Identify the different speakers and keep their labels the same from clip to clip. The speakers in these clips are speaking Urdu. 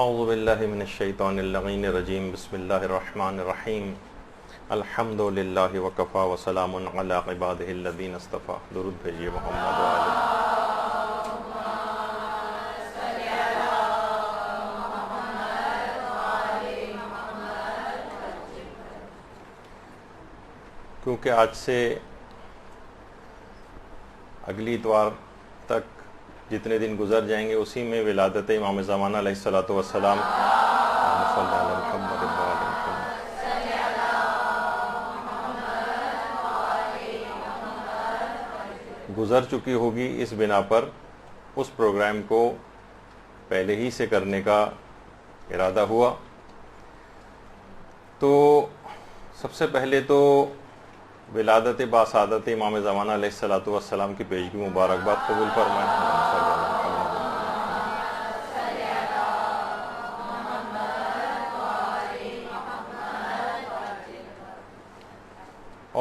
Speaker 1: اعوذ باللہ من الشیطان اللعین الرجیم بسم اللہ الرحمن الرحیم الحمد للہ وکفا وسلام علی عبادہ الذین اصطفیٰ. درود بھیجیے محمد و آلہ. کیونکہ آج سے اگلی اتوار تک جتنے دن گزر جائیں گے اسی میں ولادت امام زمانہ علیہ الصلوۃ والسلام گزر چکی ہوگی. اس بنا پر اس پروگرام کو پہلے ہی سے کرنے کا ارادہ ہوا. تو سب سے پہلے تو ولادت باسعادت امام زمانہ علیہ الصلوۃ والسلام کی پیشگی مبارکباد قبول فرمائیں.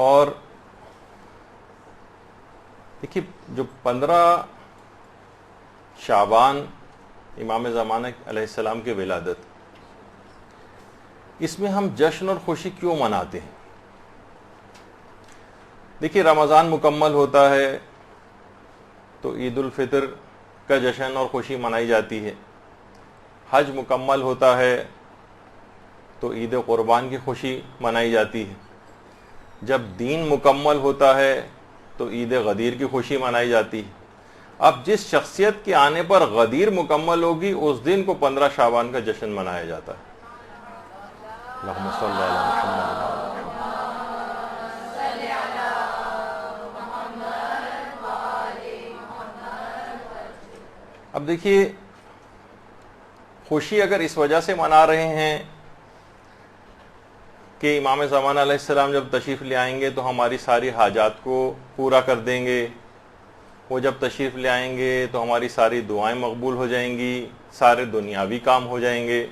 Speaker 1: اور دیکھیے جو 15 شعبان امام زمانہ علیہ السلام کی ولادت، اس میں ہم جشن اور خوشی کیوں مناتے ہیں؟ دیکھیے رمضان مکمل ہوتا ہے تو عید الفطر کا جشن اور خوشی منائی جاتی ہے. حج مکمل ہوتا ہے تو عید قربان کی خوشی منائی جاتی ہے. جب دین مکمل ہوتا ہے تو عید غدیر کی خوشی منائی جاتی ہے. اب جس شخصیت کے آنے پر غدیر مکمل ہوگی اس دن کو 15 شعبان کا جشن منایا جاتا ہے. اللہم صلی علی محمد. اب دیکھیے خوشی اگر اس وجہ سے منا رہے ہیں کہ امام زمانہ علیہ السلام جب تشریف لے آئیں گے تو ہماری ساری حاجات کو پورا کر دیں گے، وہ جب تشریف لے آئیں گے تو ہماری ساری دعائیں مقبول ہو جائیں گی، سارے دنیاوی کام ہو جائیں گے،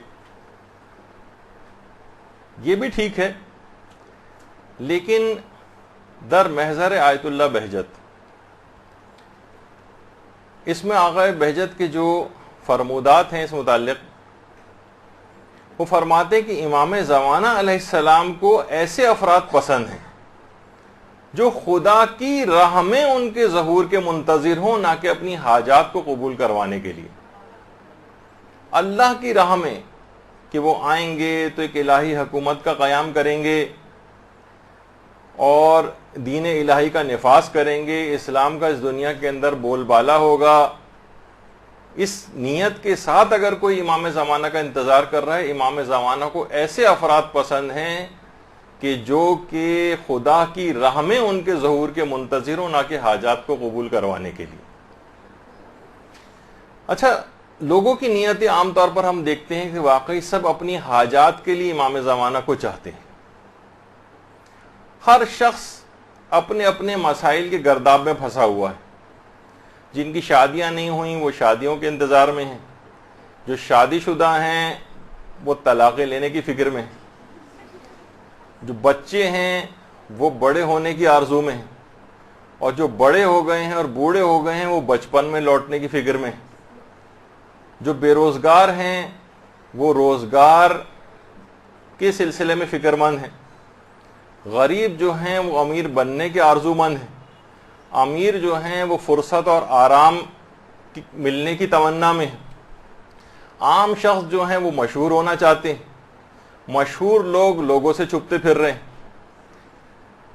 Speaker 1: یہ بھی ٹھیک ہے. لیکن در محضر آیت اللہ بہجت، اس میں آقا بہجت کے جو فرمودات ہیں اس متعلق، وہ فرماتے ہیں کہ امام زمانہ علیہ السلام کو ایسے افراد پسند ہیں جو خدا کی راہ میں ان کے ظہور کے منتظر ہوں، نہ کہ اپنی حاجات کو قبول کروانے کے لیے. اللہ کی راہ میں کہ وہ آئیں گے تو ایک الہی حکومت کا قیام کریں گے اور دین الہی کا نفاذ کریں گے، اسلام کا اس دنیا کے اندر بول بالا ہوگا. اس نیت کے ساتھ اگر کوئی امام زمانہ کا انتظار کر رہا ہے، امام زمانہ کو ایسے افراد پسند ہیں کہ جو کہ خدا کی راہ میں ان کے ظہور کے منتظر ہوں، نہ کہ حاجات کو قبول کروانے کے لیے. اچھا، لوگوں کی نیتیں عام طور پر ہم دیکھتے ہیں کہ واقعی سب اپنی حاجات کے لیے امام زمانہ کو چاہتے ہیں. ہر شخص اپنے اپنے مسائل کے گرداب میں پھنسا ہوا ہے. جن کی شادیاں نہیں ہوئیں وہ شادیوں کے انتظار میں ہیں، جو شادی شدہ ہیں وہ طلاقیں لینے کی فکر میں ہیں، جو بچے ہیں وہ بڑے ہونے کی آرزو میں ہیں، اور جو بڑے ہو گئے ہیں اور بوڑھے ہو گئے ہیں وہ بچپن میں لوٹنے کی فکر میں ہیں. جو بے روزگار ہیں وہ روزگار کے سلسلے میں فکر مند ہیں. غریب جو ہیں وہ امیر بننے کے آرزو مند ہیں. امیر جو ہیں وہ فرصت اور آرام ملنے کی تمنا میں ہیں. عام شخص جو ہیں وہ مشہور ہونا چاہتے ہیں. مشہور لوگ لوگوں سے چھپتے پھر رہے ہیں.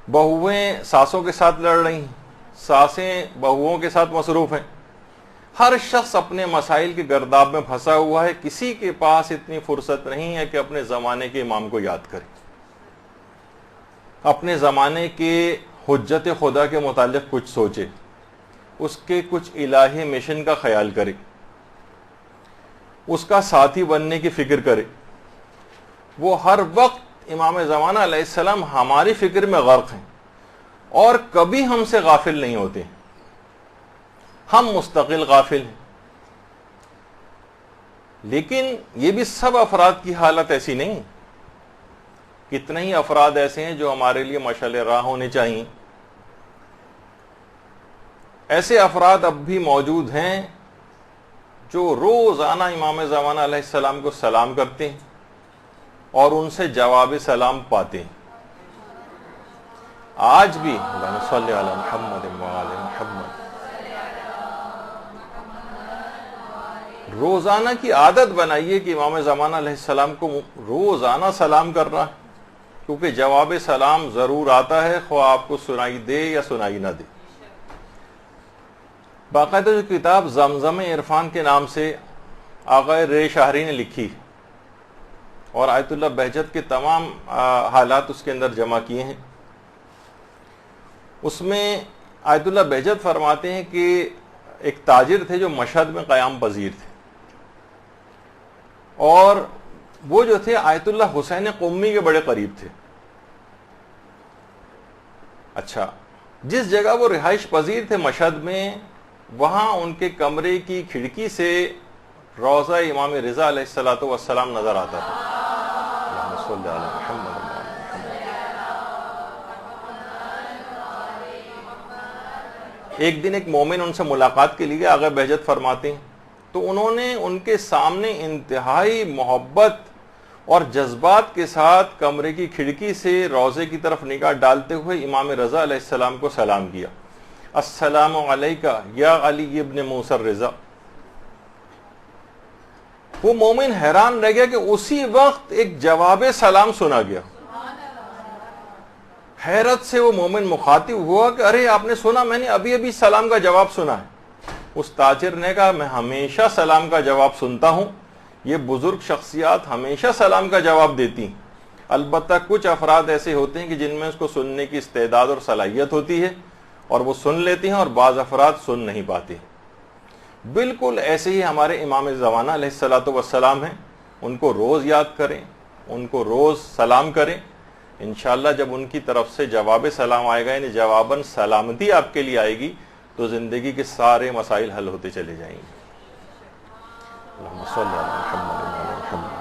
Speaker 1: بہویں ساسوں کے ساتھ لڑ رہی ہیں، ساسیں بہوؤں کے ساتھ مصروف ہیں. ہر شخص اپنے مسائل کے گرداب میں پھنسا ہوا ہے. کسی کے پاس اتنی فرصت نہیں ہے کہ اپنے زمانے کے امام کو یاد کرے، اپنے زمانے کے حجت خدا کے متعلق کچھ سوچے، اس کے کچھ الہی مشن کا خیال کرے، اس کا ساتھی بننے کی فکر کرے. وہ ہر وقت امام زمانہ علیہ السلام ہماری فکر میں غرق ہیں اور کبھی ہم سے غافل نہیں ہوتے. ہم مستقل غافل ہیں. لیکن یہ بھی سب افراد کی حالت ایسی نہیں. کتنے ہی افراد ایسے ہیں جو ہمارے لیے مشعل راہ ہونے چاہیے. ایسے افراد اب بھی موجود ہیں جو روزانہ امام زمانہ علیہ السلام کو سلام کرتے ہیں اور ان سے جواب سلام پاتے ہیں. آج بھی اللہم صلی علی محمد وآل محمد روزانہ کی عادت بنائیے کہ امام زمانہ علیہ السلام کو روزانہ سلام کرنا ہے، کیونکہ جواب سلام ضرور آتا ہے، خواہ آپ کو سنائی دے یا سنائی نہ دے. باقاعدہ جو کتاب زمزم عرفان کے نام سے آقا رے شاہری نے لکھی اور آیت اللہ بہجت کے تمام حالات اس کے اندر جمع کیے ہیں، اس میں آیت اللہ بہجت فرماتے ہیں کہ ایک تاجر تھے جو مشہد میں قیام پذیر تھے، اور وہ جو تھے آیت اللہ حسین قمی کے بڑے قریب تھے. اچھا، جس جگہ وہ رہائش پذیر تھے مشہد میں، وہاں ان کے کمرے کی کھڑکی سے روضہ امام رضا علیہ الصلوۃ والسلام نظر آتا تھا. اللہم صلی علی محمد. ایک دن ایک مومن ان سے ملاقات کے لیے آقا بہجت فرماتے ہیں، تو انہوں نے ان کے سامنے انتہائی محبت اور جذبات کے ساتھ کمرے کی کھڑکی سے روضے کی طرف نگاہ ڈالتے ہوئے امام رضا علیہ السلام کو سلام کیا. السلام علیکہ یا علی ابن موسیٰ الرضا. وہ مومن حیران رہ گیا کہ اسی وقت ایک جواب سلام سنا گیا. حیرت سے وہ مومن مخاطب ہوا کہ ارے آپ نے سنا، میں نے ابھی ابھی سلام کا جواب سنا ہے. اس تاجر نے کہا میں ہمیشہ سلام کا جواب سنتا ہوں، یہ بزرگ شخصیات ہمیشہ سلام کا جواب دیتی ہیں، البتہ کچھ افراد ایسے ہوتے ہیں کہ جن میں اس کو سننے کی استعداد اور صلاحیت ہوتی ہے اور وہ سن لیتے ہیں، اور بعض افراد سن نہیں پاتے. بالکل ایسے ہی ہمارے امام زمانہ علیہ الصلوۃ والسلام ہیں، ان کو روز یاد کریں، ان کو روز سلام کریں. انشاءاللہ جب ان کی طرف سے جواب سلام آئے گا، یعنی جواباً سلامتی آپ کے لیے آئے گی، تو زندگی کے سارے مسائل حل ہوتے چلے جائیں گے. اللہم صلی علی محمد وعلی محمد.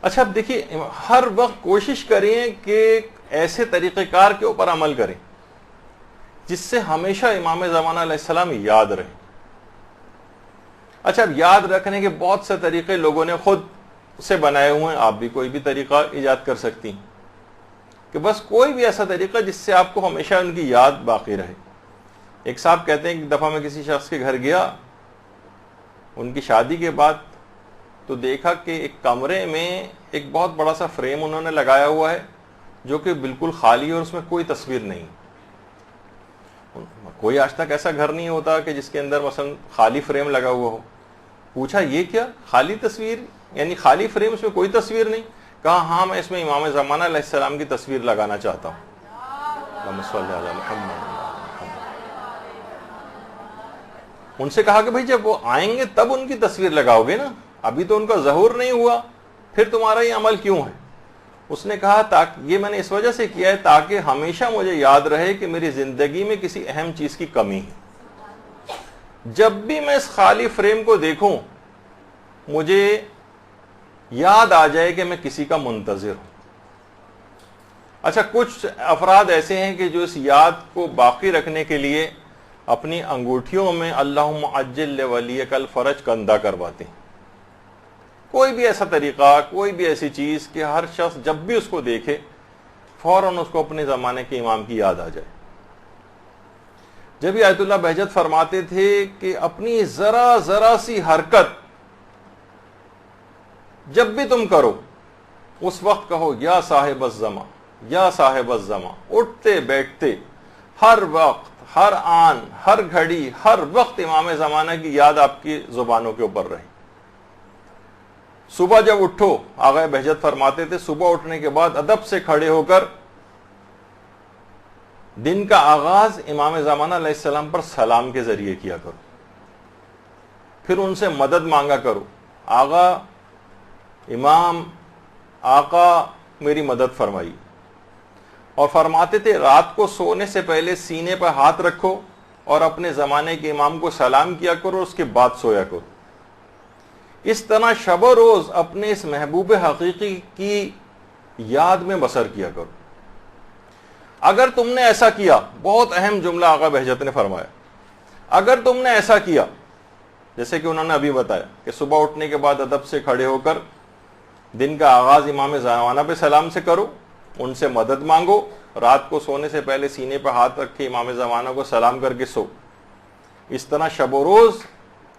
Speaker 1: اچھا، اب دیکھیے، ہر وقت کوشش کریں کہ ایسے طریقہ کار کے اوپر عمل کریں جس سے ہمیشہ امام زمانہ علیہ السلام یاد رہیں. اچھا، اب یاد رکھنے کے بہت سے طریقے لوگوں نے خود سے بنائے ہوئے ہیں، آپ بھی کوئی بھی طریقہ ایجاد کر سکتی ہیں، کہ بس کوئی بھی ایسا طریقہ جس سے آپ کو ہمیشہ ان کی یاد باقی رہے. ایک صاحب کہتے ہیں کہ ایک دفعہ میں کسی شخص کے گھر گیا ان کی شادی کے بعد، تو دیکھا کہ ایک کمرے میں ایک بہت بڑا سا فریم انہوں نے لگایا ہوا ہے جو کہ بالکل خالی ہے اور اس میں کوئی تصویر نہیں. کوئی آج تک ایسا گھر نہیں ہوتا کہ جس کے اندر مثلا خالی فریم لگا ہوا ہو. پوچھا یہ کیا خالی تصویر، یعنی خالی فریم، اس میں کوئی تصویر نہیں؟ کہا ہاں، میں اس میں امام زمانہ علیہ السلام کی تصویر لگانا چاہتا ہوں. اللہم صلی علی محمد. ان سے کہا کہ بھائی جب وہ آئیں گے تب ان کی تصویر لگاؤ گے نا، ابھی تو ان کا ظہور نہیں ہوا، پھر تمہارا یہ عمل کیوں ہے؟ اس نے کہا یہ میں نے اس وجہ سے کیا ہے تاکہ ہمیشہ مجھے یاد رہے کہ میری زندگی میں کسی اہم چیز کی کمی ہے. جب بھی میں اس خالی فریم کو دیکھوں مجھے یاد آ جائے کہ میں کسی کا منتظر ہوں. اچھا، کچھ افراد ایسے ہیں کہ جو اس یاد کو باقی رکھنے کے لیے اپنی انگوٹھیوں میں اللہم عجل لولیک الفرج کندہ کرواتے ہیں. کوئی بھی ایسا طریقہ، کوئی بھی ایسی چیز کہ ہر شخص جب بھی اس کو دیکھے فوراً اس کو اپنے زمانے کے امام کی یاد آ جائے. جب یہ آیت اللہ بہجت فرماتے تھے کہ اپنی ذرا ذرا سی حرکت جب بھی تم کرو اس وقت کہو یا صاحب الزمان، یا صاحب الزمان. اٹھتے بیٹھتے ہر وقت، ہر آن، ہر گھڑی، ہر وقت امام زمانہ کی یاد آپ کی زبانوں کے اوپر رہے. صبح جب اٹھو، آقا بہجت فرماتے تھے صبح اٹھنے کے بعد ادب سے کھڑے ہو کر دن کا آغاز امام زمانہ علیہ السلام پر سلام کے ذریعے کیا کرو، پھر ان سے مدد مانگا کرو. آقا، امام، آقا میری مدد فرمائی. اور فرماتے تھے رات کو سونے سے پہلے سینے پر ہاتھ رکھو اور اپنے زمانے کے امام کو سلام کیا کرو، اس کے بعد سویا کرو. اس طرح شب و روز اپنے اس محبوب حقیقی کی یاد میں بسر کیا کرو. اگر تم نے ایسا کیا، بہت اہم جملہ آقا بہجت نے فرمایا، اگر تم نے ایسا کیا، جیسے کہ انہوں نے ابھی بتایا کہ صبح اٹھنے کے بعد ادب سے کھڑے ہو کر دن کا آغاز امام زمانہ پہ سلام سے کرو، ان سے مدد مانگو، رات کو سونے سے پہلے سینے پہ ہاتھ رکھ کے امام زمانہ کو سلام کر کے سو، اس طرح شب و روز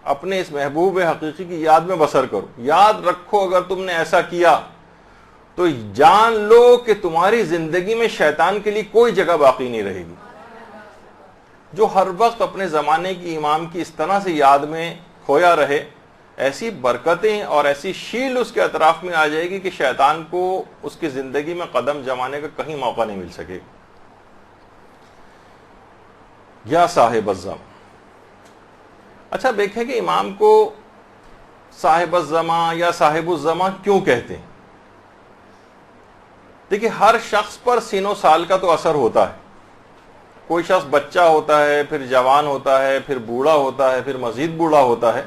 Speaker 1: اپنے اس محبوب حقیقی کی یاد میں بسر کرو۔ یاد رکھو اگر تم نے ایسا کیا تو جان لو کہ تمہاری زندگی میں شیطان کے لیے کوئی جگہ باقی نہیں رہے گی۔ جو ہر وقت اپنے زمانے کی امام کی اس طرح سے یاد میں کھویا رہے، ایسی برکتیں اور ایسی شیل اس کے اطراف میں آ جائے گی کہ شیطان کو اس کی زندگی میں قدم جمانے کا کہیں موقع نہیں مل سکے گا۔ یا صاحب الزمان، اچھا دیکھیں کہ امام کو صاحب الزمان یا صاحب الزمان کیوں کہتے ہیں؟ دیکھیں ہر شخص پر سن و سال کا تو اثر ہوتا ہے، کوئی شخص بچہ ہوتا ہے، پھر جوان ہوتا ہے، پھر بوڑھا ہوتا ہے، پھر مزید بوڑھا ہوتا ہے۔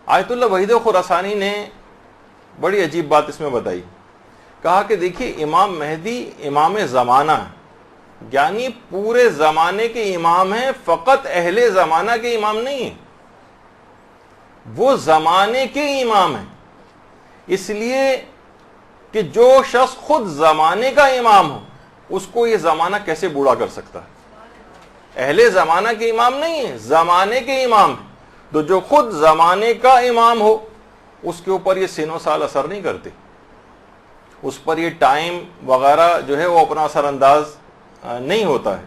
Speaker 1: آیت اللہ وحید خراسانی نے بڑی عجیب بات اس میں بتائی، کہا کہ دیکھیے امام مہدی امام زمانہ ہے، یعنی پورے زمانے کے امام ہیں، فقط اہل زمانہ کے امام نہیں ہیں، وہ زمانے کے امام ہیں۔ اس لیے کہ جو شخص خود زمانے کا امام ہو اس کو یہ زمانہ کیسے بوڑھا کر سکتا ہے؟ اہل زمانہ کے امام نہیں ہیں، زمانے کے امام ہیں، تو جو خود زمانے کا امام ہو اس کے اوپر یہ سن و سال اثر نہیں کرتے، اس پر یہ ٹائم وغیرہ جو ہے وہ اپنا اثر انداز نہیں ہوتا ہے،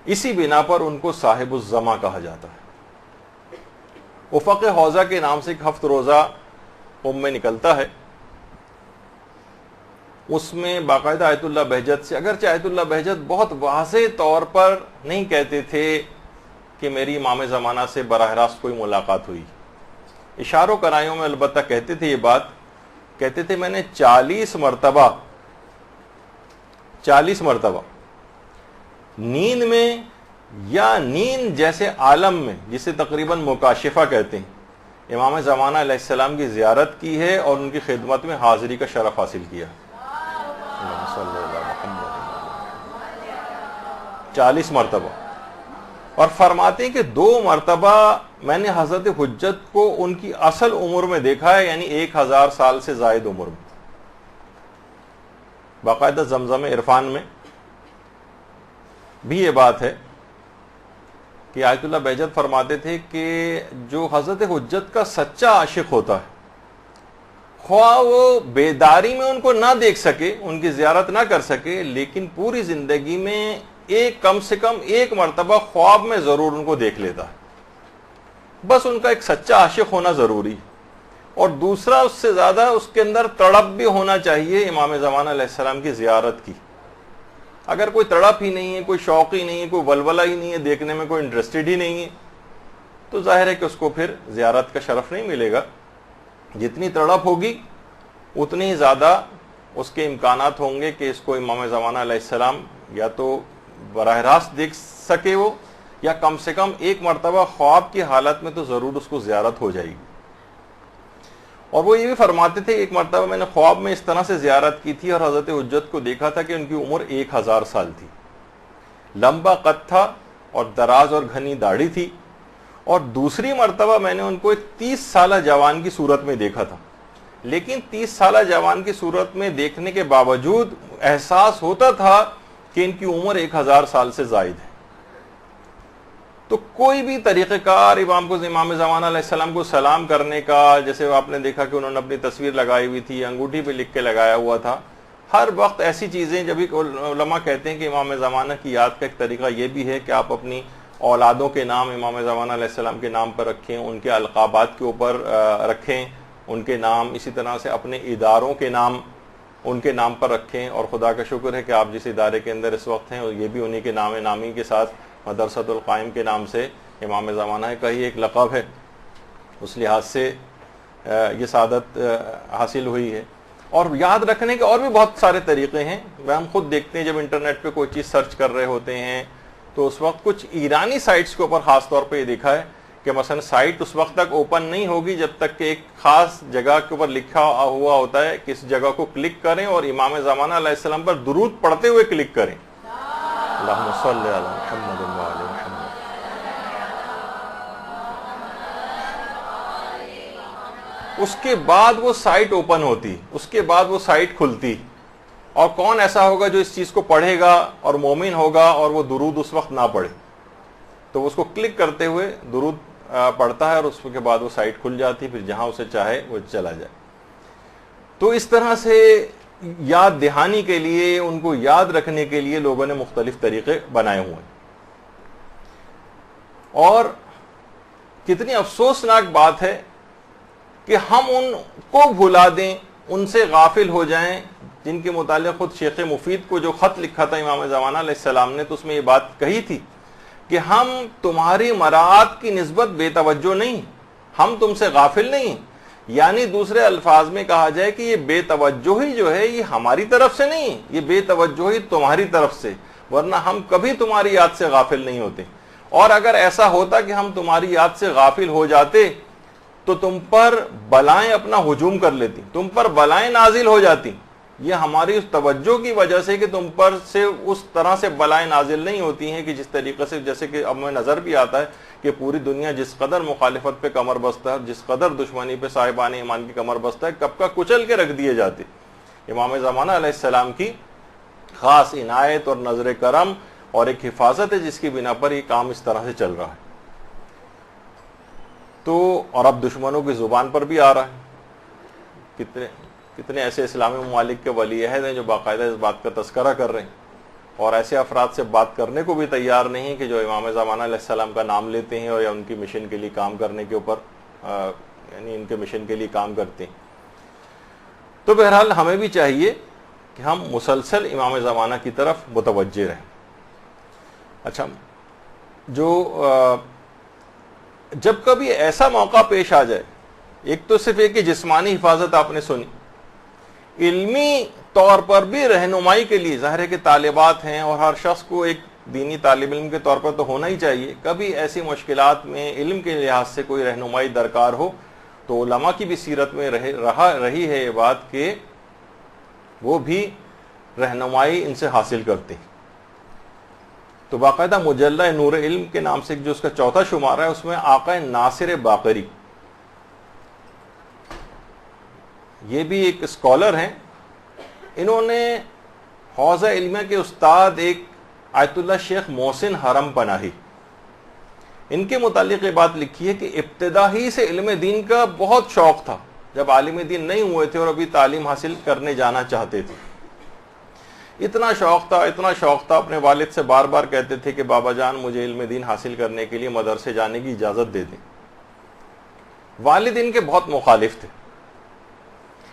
Speaker 1: اسی بنا پر ان کو صاحب الزما کہا جاتا ہے۔ افق حوضہ کے نام سے ایک ہفت روزہ میں نکلتا ہے، اس میں باقاعدہ آیت اللہ بہجت سے، اگرچہ آیت اللہ بہجت بہت واضح طور پر نہیں کہتے تھے کہ میری امام زمانہ سے براہ راست کوئی ملاقات ہوئی، اشاروں کرایوں میں البتہ کہتے تھے یہ بات، کہتے تھے میں نے 40 مرتبہ نیند میں یا نیند جیسے عالم میں، جسے تقریباً مکاشفہ کہتے ہیں، امام زمانہ علیہ السلام کی زیارت کی ہے اور ان کی خدمت میں حاضری کا شرف حاصل کیا۔ 40 مرتبہ، اور فرماتے ہیں کہ 2 مرتبہ میں نے حضرت حجت کو ان کی اصل عمر میں دیکھا ہے، یعنی 1000 سال سے زائد عمر میں۔ باقاعدہ زمزم عرفان میں بھی یہ بات ہے کہ آیت اللہ بہجت فرماتے تھے کہ جو حضرت حجت کا سچا عاشق ہوتا ہے، خواہ وہ بیداری میں ان کو نہ دیکھ سکے، ان کی زیارت نہ کر سکے، لیکن پوری زندگی میں کم سے کم 1 مرتبہ خواب میں ضرور ان کو دیکھ لیتا ہے۔ بس ان کا ایک سچا عاشق ہونا ضروری، اور دوسرا اس سے زیادہ اس کے اندر تڑپ بھی ہونا چاہیے امام زمانہ علیہ السلام کی زیارت کی۔ اگر کوئی تڑپ ہی نہیں ہے، کوئی شوق ہی نہیں ہے، کوئی ولولہ ہی نہیں ہے، دیکھنے میں کوئی انٹرسٹڈ ہی نہیں ہے، تو ظاہر ہے کہ اس کو پھر زیارت کا شرف نہیں ملے گا۔ جتنی تڑپ ہوگی اتنی ہی زیادہ اس کے امکانات ہوں گے کہ اس کو امام زمانہ علیہ السلام یا تو براہ راست دیکھ سکے وہ، یا کم سے کم 1 مرتبہ خواب کی حالت میں تو ضرور اس کو زیارت ہو جائے گی۔ اور وہ یہ بھی فرماتے تھے 1 مرتبہ میں نے خواب میں اس طرح سے زیارت کی تھی اور حضرت حجت کو دیکھا تھا کہ ان کی عمر 1000 سال تھی، لمبا قد تھا اور دراز اور گھنی داڑھی تھی، اور دوسری مرتبہ میں نے ان کو ایک 30 سالہ جوان کی صورت میں دیکھا تھا، لیکن 30 سالہ جوان کی صورت میں دیکھنے کے باوجود احساس ہوتا تھا کہ ان کی عمر 1000 سال سے زائد ہے۔ تو کوئی بھی طریقہ کار امام زمانہ علیہ السلام کو سلام کرنے کا، جیسے آپ نے دیکھا کہ انہوں نے اپنی تصویر لگائی ہوئی تھی، انگوٹھی پہ لکھ کے لگایا ہوا تھا، ہر وقت ایسی چیزیں، جب علماء کہتے ہیں کہ امام زمانہ کی یاد کا ایک طریقہ یہ بھی ہے کہ آپ اپنی اولادوں کے نام امام زمانہ علیہ السلام کے نام پر رکھیں، ان کے القابات کے اوپر رکھیں ان کے نام، اسی طرح سے اپنے اداروں کے نام ان کے نام پر رکھیں، اور خدا کا شکر ہے کہ آپ جس ادارے کے اندر اس وقت ہیں اور یہ بھی انہی کے نام نامی کے ساتھ مدرسۃ القائم کے نام سے امام زمانہ کا ہی ایک لقب ہے، اس لحاظ سے یہ سعادت حاصل ہوئی ہے۔ اور یاد رکھنے کے اور بھی بہت سارے طریقے ہیں، ہم خود دیکھتے ہیں جب انٹرنیٹ پہ کوئی چیز سرچ کر رہے ہوتے ہیں تو اس وقت کچھ ایرانی سائٹس کے اوپر خاص طور پہ یہ دیکھا ہے کہ مثلا سائٹ اس وقت تک اوپن نہیں ہوگی جب تک کہ ایک خاص جگہ کے اوپر لکھا ہوا ہوتا ہے کہ اس جگہ کو کلک کریں اور امام زمانہ علیہ السلام پر درود پڑھتے ہوئے کلک کریں. اللہم صلی علی محمد و علی محمد. اس کے بعد وہ سائٹ اوپن ہوتی, اس کے بعد وہ سائٹ کھلتی, اور کون ایسا ہوگا جو اس چیز کو پڑھے گا اور مومن ہوگا اور وہ درود اس وقت نہ پڑھے, تو اس کو کلک کرتے ہوئے درود پڑھتا ہے اور اس کے بعد وہ سائٹ کھل جاتی, پھر جہاں اسے چاہے وہ چلا جائے. تو اس طرح سے یاد دہانی کے لیے, ان کو یاد رکھنے کے لیے لوگوں نے مختلف طریقے بنائے ہوئے ہیں. اور کتنی افسوسناک بات ہے کہ ہم ان کو بھلا دیں, ان سے غافل ہو جائیں جن کے متعلق خود شیخ مفید کو جو خط لکھا تھا امام زمانہ علیہ السلام نے, تو اس میں یہ بات کہی تھی کہ ہم تمہاری مراعات کی نسبت بے توجہ نہیں, ہم تم سے غافل نہیں. یعنی دوسرے الفاظ میں کہا جائے کہ یہ بے توجہی جو ہے یہ ہماری طرف سے نہیں, یہ بے توجہی تمہاری طرف سے, ورنہ ہم کبھی تمہاری یاد سے غافل نہیں ہوتے. اور اگر ایسا ہوتا کہ ہم تمہاری یاد سے غافل ہو جاتے تو تم پر بلائیں اپنا ہجوم کر لیتی, تم پر بلائیں نازل ہو جاتی. یہ ہماری اس توجہ کی وجہ سے کہ تم پر سے اس طرح سے بلائیں نازل نہیں ہوتی ہیں کہ جس طریقے سے, جیسے کہ اب میں نظر بھی آتا ہے کہ پوری دنیا جس قدر مخالفت پہ کمر بستہ ہے, جس قدر دشمنی پہ صاحبان ایمان کی کمر بستہ ہے, کب کا کچل کے رکھ دیے جاتے. امام زمانہ علیہ السلام کی خاص عنایت اور نظر کرم اور ایک حفاظت ہے جس کی بنا پر یہ کام اس طرح سے چل رہا ہے. تو اور اب دشمنوں کی زبان پر بھی آ رہا ہے. کتنے ایسے اسلامی ممالک کے ولی عہد ہیں جو باقاعدہ اس بات کا تذکرہ کر رہے ہیں, اور ایسے افراد سے بات کرنے کو بھی تیار نہیں کہ جو امام زمانہ علیہ السلام کا نام لیتے ہیں اور یا ان کی مشن کے لیے کام کرنے کے اوپر یعنی ان کے مشن کے لیے کام کرتے ہیں. تو بہرحال ہمیں بھی چاہیے کہ ہم مسلسل امام زمانہ کی طرف متوجہ رہیں. اچھا, جو جب کبھی ایسا موقع پیش آ جائے, ایک تو صرف ایک کہ جسمانی حفاظت آپ نے سنی, علمی طور پر بھی رہنمائی کے لیے ظاہر ہے کہ طالبات ہیں اور ہر شخص کو ایک دینی طالب علم کے طور پر تو ہونا ہی چاہیے. کبھی ایسی مشکلات میں علم کے لحاظ سے کوئی رہنمائی درکار ہو تو علماء کی بھی سیرت میں رہی ہے یہ بات کہ وہ بھی رہنمائی ان سے حاصل کرتے ہیں. تو باقاعدہ مجلہ نور علم کے نام سے جو اس کا چوتھا شمارہ ہے اس میں آقا ناصر باقری, یہ بھی ایک اسکالر ہیں, انہوں نے حوزہ علمیہ کے استاد ایک آیت اللہ شیخ محسن حرم پناہی, ان کے متعلق یہ بات لکھی ہے کہ ابتدا ہی سے علم دین کا بہت شوق تھا. جب عالم دین نہیں ہوئے تھے اور ابھی تعلیم حاصل کرنے جانا چاہتے تھے, اتنا شوق تھا, اپنے والد سے بار بار کہتے تھے کہ بابا جان مجھے علم دین حاصل کرنے کے لیے مدرسے جانے کی اجازت دے دیں. والد ان کے بہت مخالف تھے,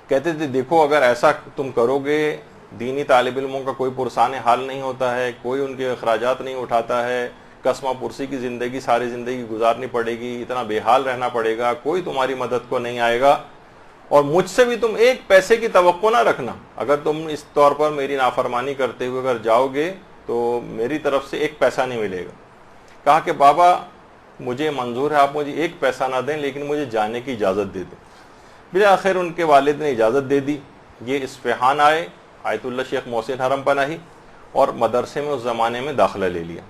Speaker 1: کہتے تھے دیکھو اگر ایسا تم کرو گے دینی طالب علموں کا کوئی پرسان حال نہیں ہوتا ہے, کوئی ان کے اخراجات نہیں اٹھاتا ہے, قسمہ پرسی کی زندگی ساری زندگی گزارنی پڑے گی, اتنا بے حال رہنا پڑے گا, کوئی تمہاری مدد کو نہیں آئے گا, اور مجھ سے بھی تم ایک پیسے کی توقع نہ رکھنا. اگر تم اس طور پر میری نافرمانی کرتے ہوئے اگر جاؤ گے تو میری طرف سے ایک پیسہ نہیں ملے گا. کہا کہ بابا مجھے منظور ہے آپ مجھے ایک پیسہ نہ دیں لیکن مجھے جانے کی اجازت دے دیں. بالآخر ان کے والد نے اجازت دے دی. یہ اصفہان آئے آیت اللہ شیخ محسن حرم پناہی, اور مدرسے میں اس زمانے میں داخلہ لے لیا.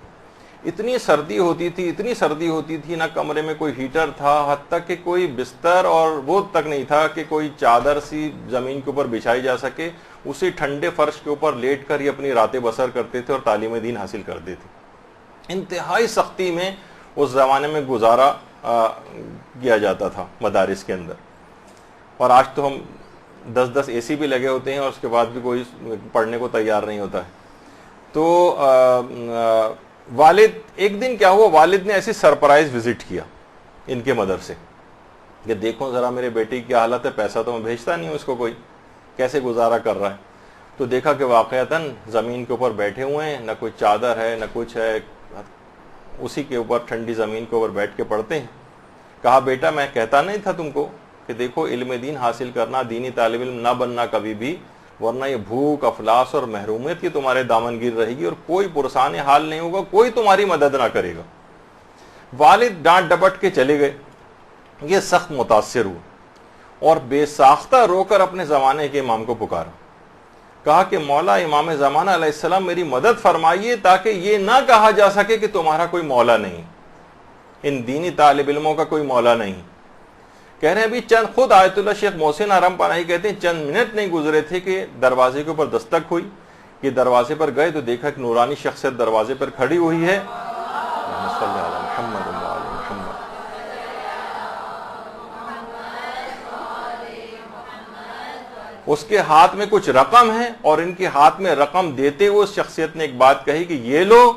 Speaker 1: اتنی سردی ہوتی تھی, نہ کمرے میں کوئی ہیٹر تھا, حتیٰ کہ کوئی بستر اور وہ تک نہیں تھا کہ کوئی چادر سی زمین کے اوپر بچھائی جا سکے. اسی ٹھنڈے فرش کے اوپر لیٹ کر ہی اپنی راتیں بسر کرتے تھے اور تعلیم دین حاصل کرتے تھے. انتہائی سختی میں اس زمانے میں گزارا کیا جاتا تھا مدارس کے اندر. اور آج تو ہم 10 اے سی بھی لگے ہوتے ہیں اور اس کے بعد بھی کوئی پڑھنے کو تیار نہیں ہوتا ہے. تو والد, ایک دن کیا ہوا, والد نے ایسی سرپرائز وزٹ کیا ان کے مدرسے کہ دیکھو ذرا میرے بیٹے کی حالت ہے, پیسہ تو میں بھیجتا نہیں ہوں اس کو, کوئی کیسے گزارا کر رہا ہے. تو دیکھا کہ واقعتاً زمین کے اوپر بیٹھے ہوئے ہیں, نہ کوئی چادر ہے نہ کچھ ہے, اسی کے اوپر ٹھنڈی زمین کے اوپر بیٹھ کے پڑھتے ہیں. کہا بیٹا میں کہتا نہیں تھا تم کو کہ دیکھو علم دین حاصل کرنا, دینی طالب علم نہ بننا کبھی بھی, ورنہ یہ بھوک افلاس اور محرومیت کی تمہارے دامن گیر رہے گی اور کوئی پرسان حال نہیں ہوگا, کوئی تمہاری مدد نہ کرے گا. والد ڈانٹ ڈپٹ کے چلے گئے، یہ سخت متاثر ہوئے اور بے ساختہ رو کر اپنے زمانے کے امام کو پکارا، کہا کہ مولا امام زمانہ علیہ السلام میری مدد فرمائیے تاکہ یہ نہ کہا جا سکے کہ تمہارا کوئی مولا نہیں، ان دینی طالب علموں کا کوئی مولا نہیں۔ کہہ رہے ہیں ابھی چند، خود آیت اللہ شیخ محسن حرم پناہی کہتے ہیں چند منٹ نہیں گزرے تھے کہ دروازے کے اوپر دستک ہوئی، یہ دروازے پر گئے تو دیکھا کہ نورانی شخصیت دروازے پر کھڑی ہوئی ہے، اللہم صلی علی محمد و علی محمد۔ اس کے ہاتھ میں کچھ رقم ہے اور ان کے ہاتھ میں رقم دیتے ہوئے اس شخصیت نے ایک بات کہی کہ یہ لو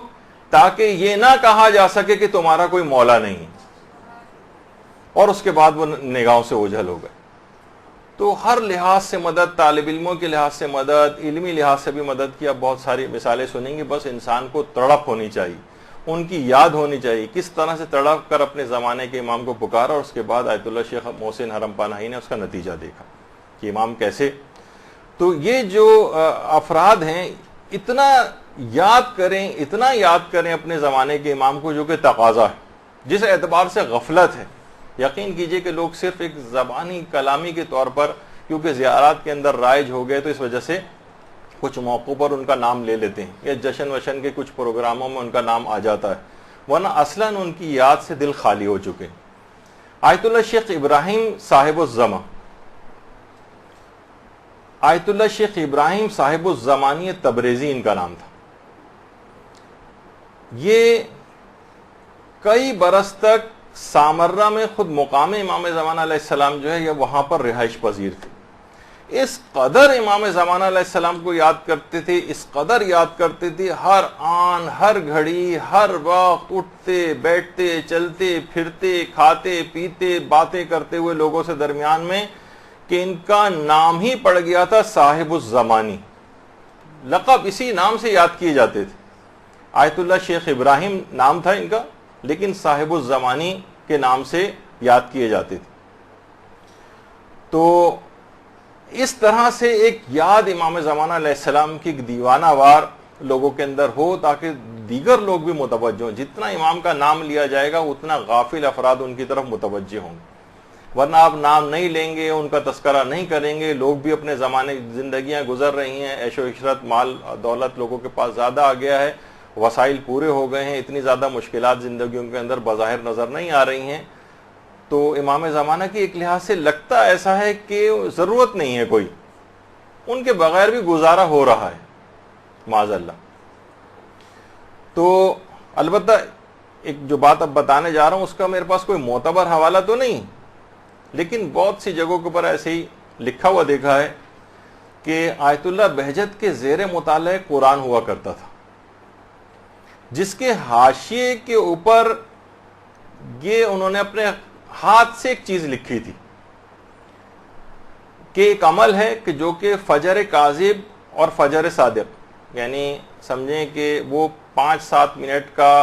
Speaker 1: تاکہ یہ نہ کہا جا سکے کہ تمہارا کوئی مولا نہیں، اور اس کے بعد وہ نگاہوں سے اوجھل ہو گئے۔ تو ہر لحاظ سے مدد، طالب علموں کے لحاظ سے مدد، علمی لحاظ سے بھی مدد کی، اب بہت ساری مثالیں سنیں گے، بس انسان کو تڑپ ہونی چاہیے، ان کی یاد ہونی چاہیے، کس طرح سے تڑپ کر اپنے زمانے کے امام کو پکارا، اور اس کے بعد آیت اللہ شیخ محسن حرم پناہی نے اس کا نتیجہ دیکھا کہ امام کیسے۔ تو یہ جو افراد ہیں اتنا یاد کریں اپنے زمانے کے امام کو، جو کہ تقاضا ہے، جس اعتبار سے غفلت ہے۔ یقین کیجئے کہ لوگ صرف ایک زبانی کلامی کے طور پر، کیونکہ زیارات کے اندر رائج ہو گئے تو اس وجہ سے کچھ موقعوں پر ان کا نام لے لیتے ہیں، یا جشن وشن کے کچھ پروگراموں میں ان کا نام آ جاتا ہے، ورنہ اصلاً ان کی یاد سے دل خالی ہو چکے ہیں۔ آیت اللہ شیخ ابراہیم صاحب الزمانی تبریزی ان کا نام تھا۔ یہ کئی برس تک سامرہ میں خود مقام امام زمانہ علیہ السلام جو ہے یہ وہاں پر رہائش پذیر تھے۔ اس قدر امام زمانہ علیہ السلام کو یاد کرتے تھے، اس قدر یاد کرتے تھے، ہر آن ہر گھڑی ہر وقت اٹھتے بیٹھتے چلتے پھرتے کھاتے پیتے باتیں کرتے ہوئے لوگوں سے درمیان میں، کہ ان کا نام ہی پڑ گیا تھا صاحب الزمانی، لقب اسی نام سے یاد کیے جاتے تھے۔ آیت اللہ شیخ ابراہیم نام تھا ان کا، لیکن صاحب الزمانی کے نام سے یاد کیے جاتے تھے۔ تو اس طرح سے ایک یاد امام زمانہ علیہ السلام کی ایک دیوانہ وار لوگوں کے اندر ہو، تاکہ دیگر لوگ بھی متوجہ ہوں۔ جتنا امام کا نام لیا جائے گا اتنا غافل افراد ان کی طرف متوجہ ہوں گے، ورنہ آپ نام نہیں لیں گے، ان کا تذکرہ نہیں کریں گے، لوگ بھی اپنے زمانے زندگیاں گزر رہی ہیں، عیش و عشرت، مال دولت لوگوں کے پاس زیادہ آ گیا ہے، وسائل پورے ہو گئے ہیں، اتنی زیادہ مشکلات زندگیوں کے اندر بظاہر نظر نہیں آ رہی ہیں، تو امام زمانہ کی ایک لحاظ سے لگتا ایسا ہے کہ ضرورت نہیں ہے کوئی، ان کے بغیر بھی گزارا ہو رہا ہے معاذ اللہ۔ تو البتہ ایک جو بات اب بتانے جا رہا ہوں اس کا میرے پاس کوئی معتبر حوالہ تو نہیں، لیکن بہت سی جگہوں کے اوپر ایسے ہی لکھا ہوا دیکھا ہے کہ آیت اللہ بہجت کے زیر مطالعہ قرآن ہوا کرتا تھا، جس کے حاشیے کے اوپر یہ انہوں نے اپنے ہاتھ سے ایک چیز لکھی تھی کہ ایک عمل ہے کہ جو کہ فجر کاذب اور فجر صادق، یعنی سمجھیں کہ وہ 5-7 منٹ کا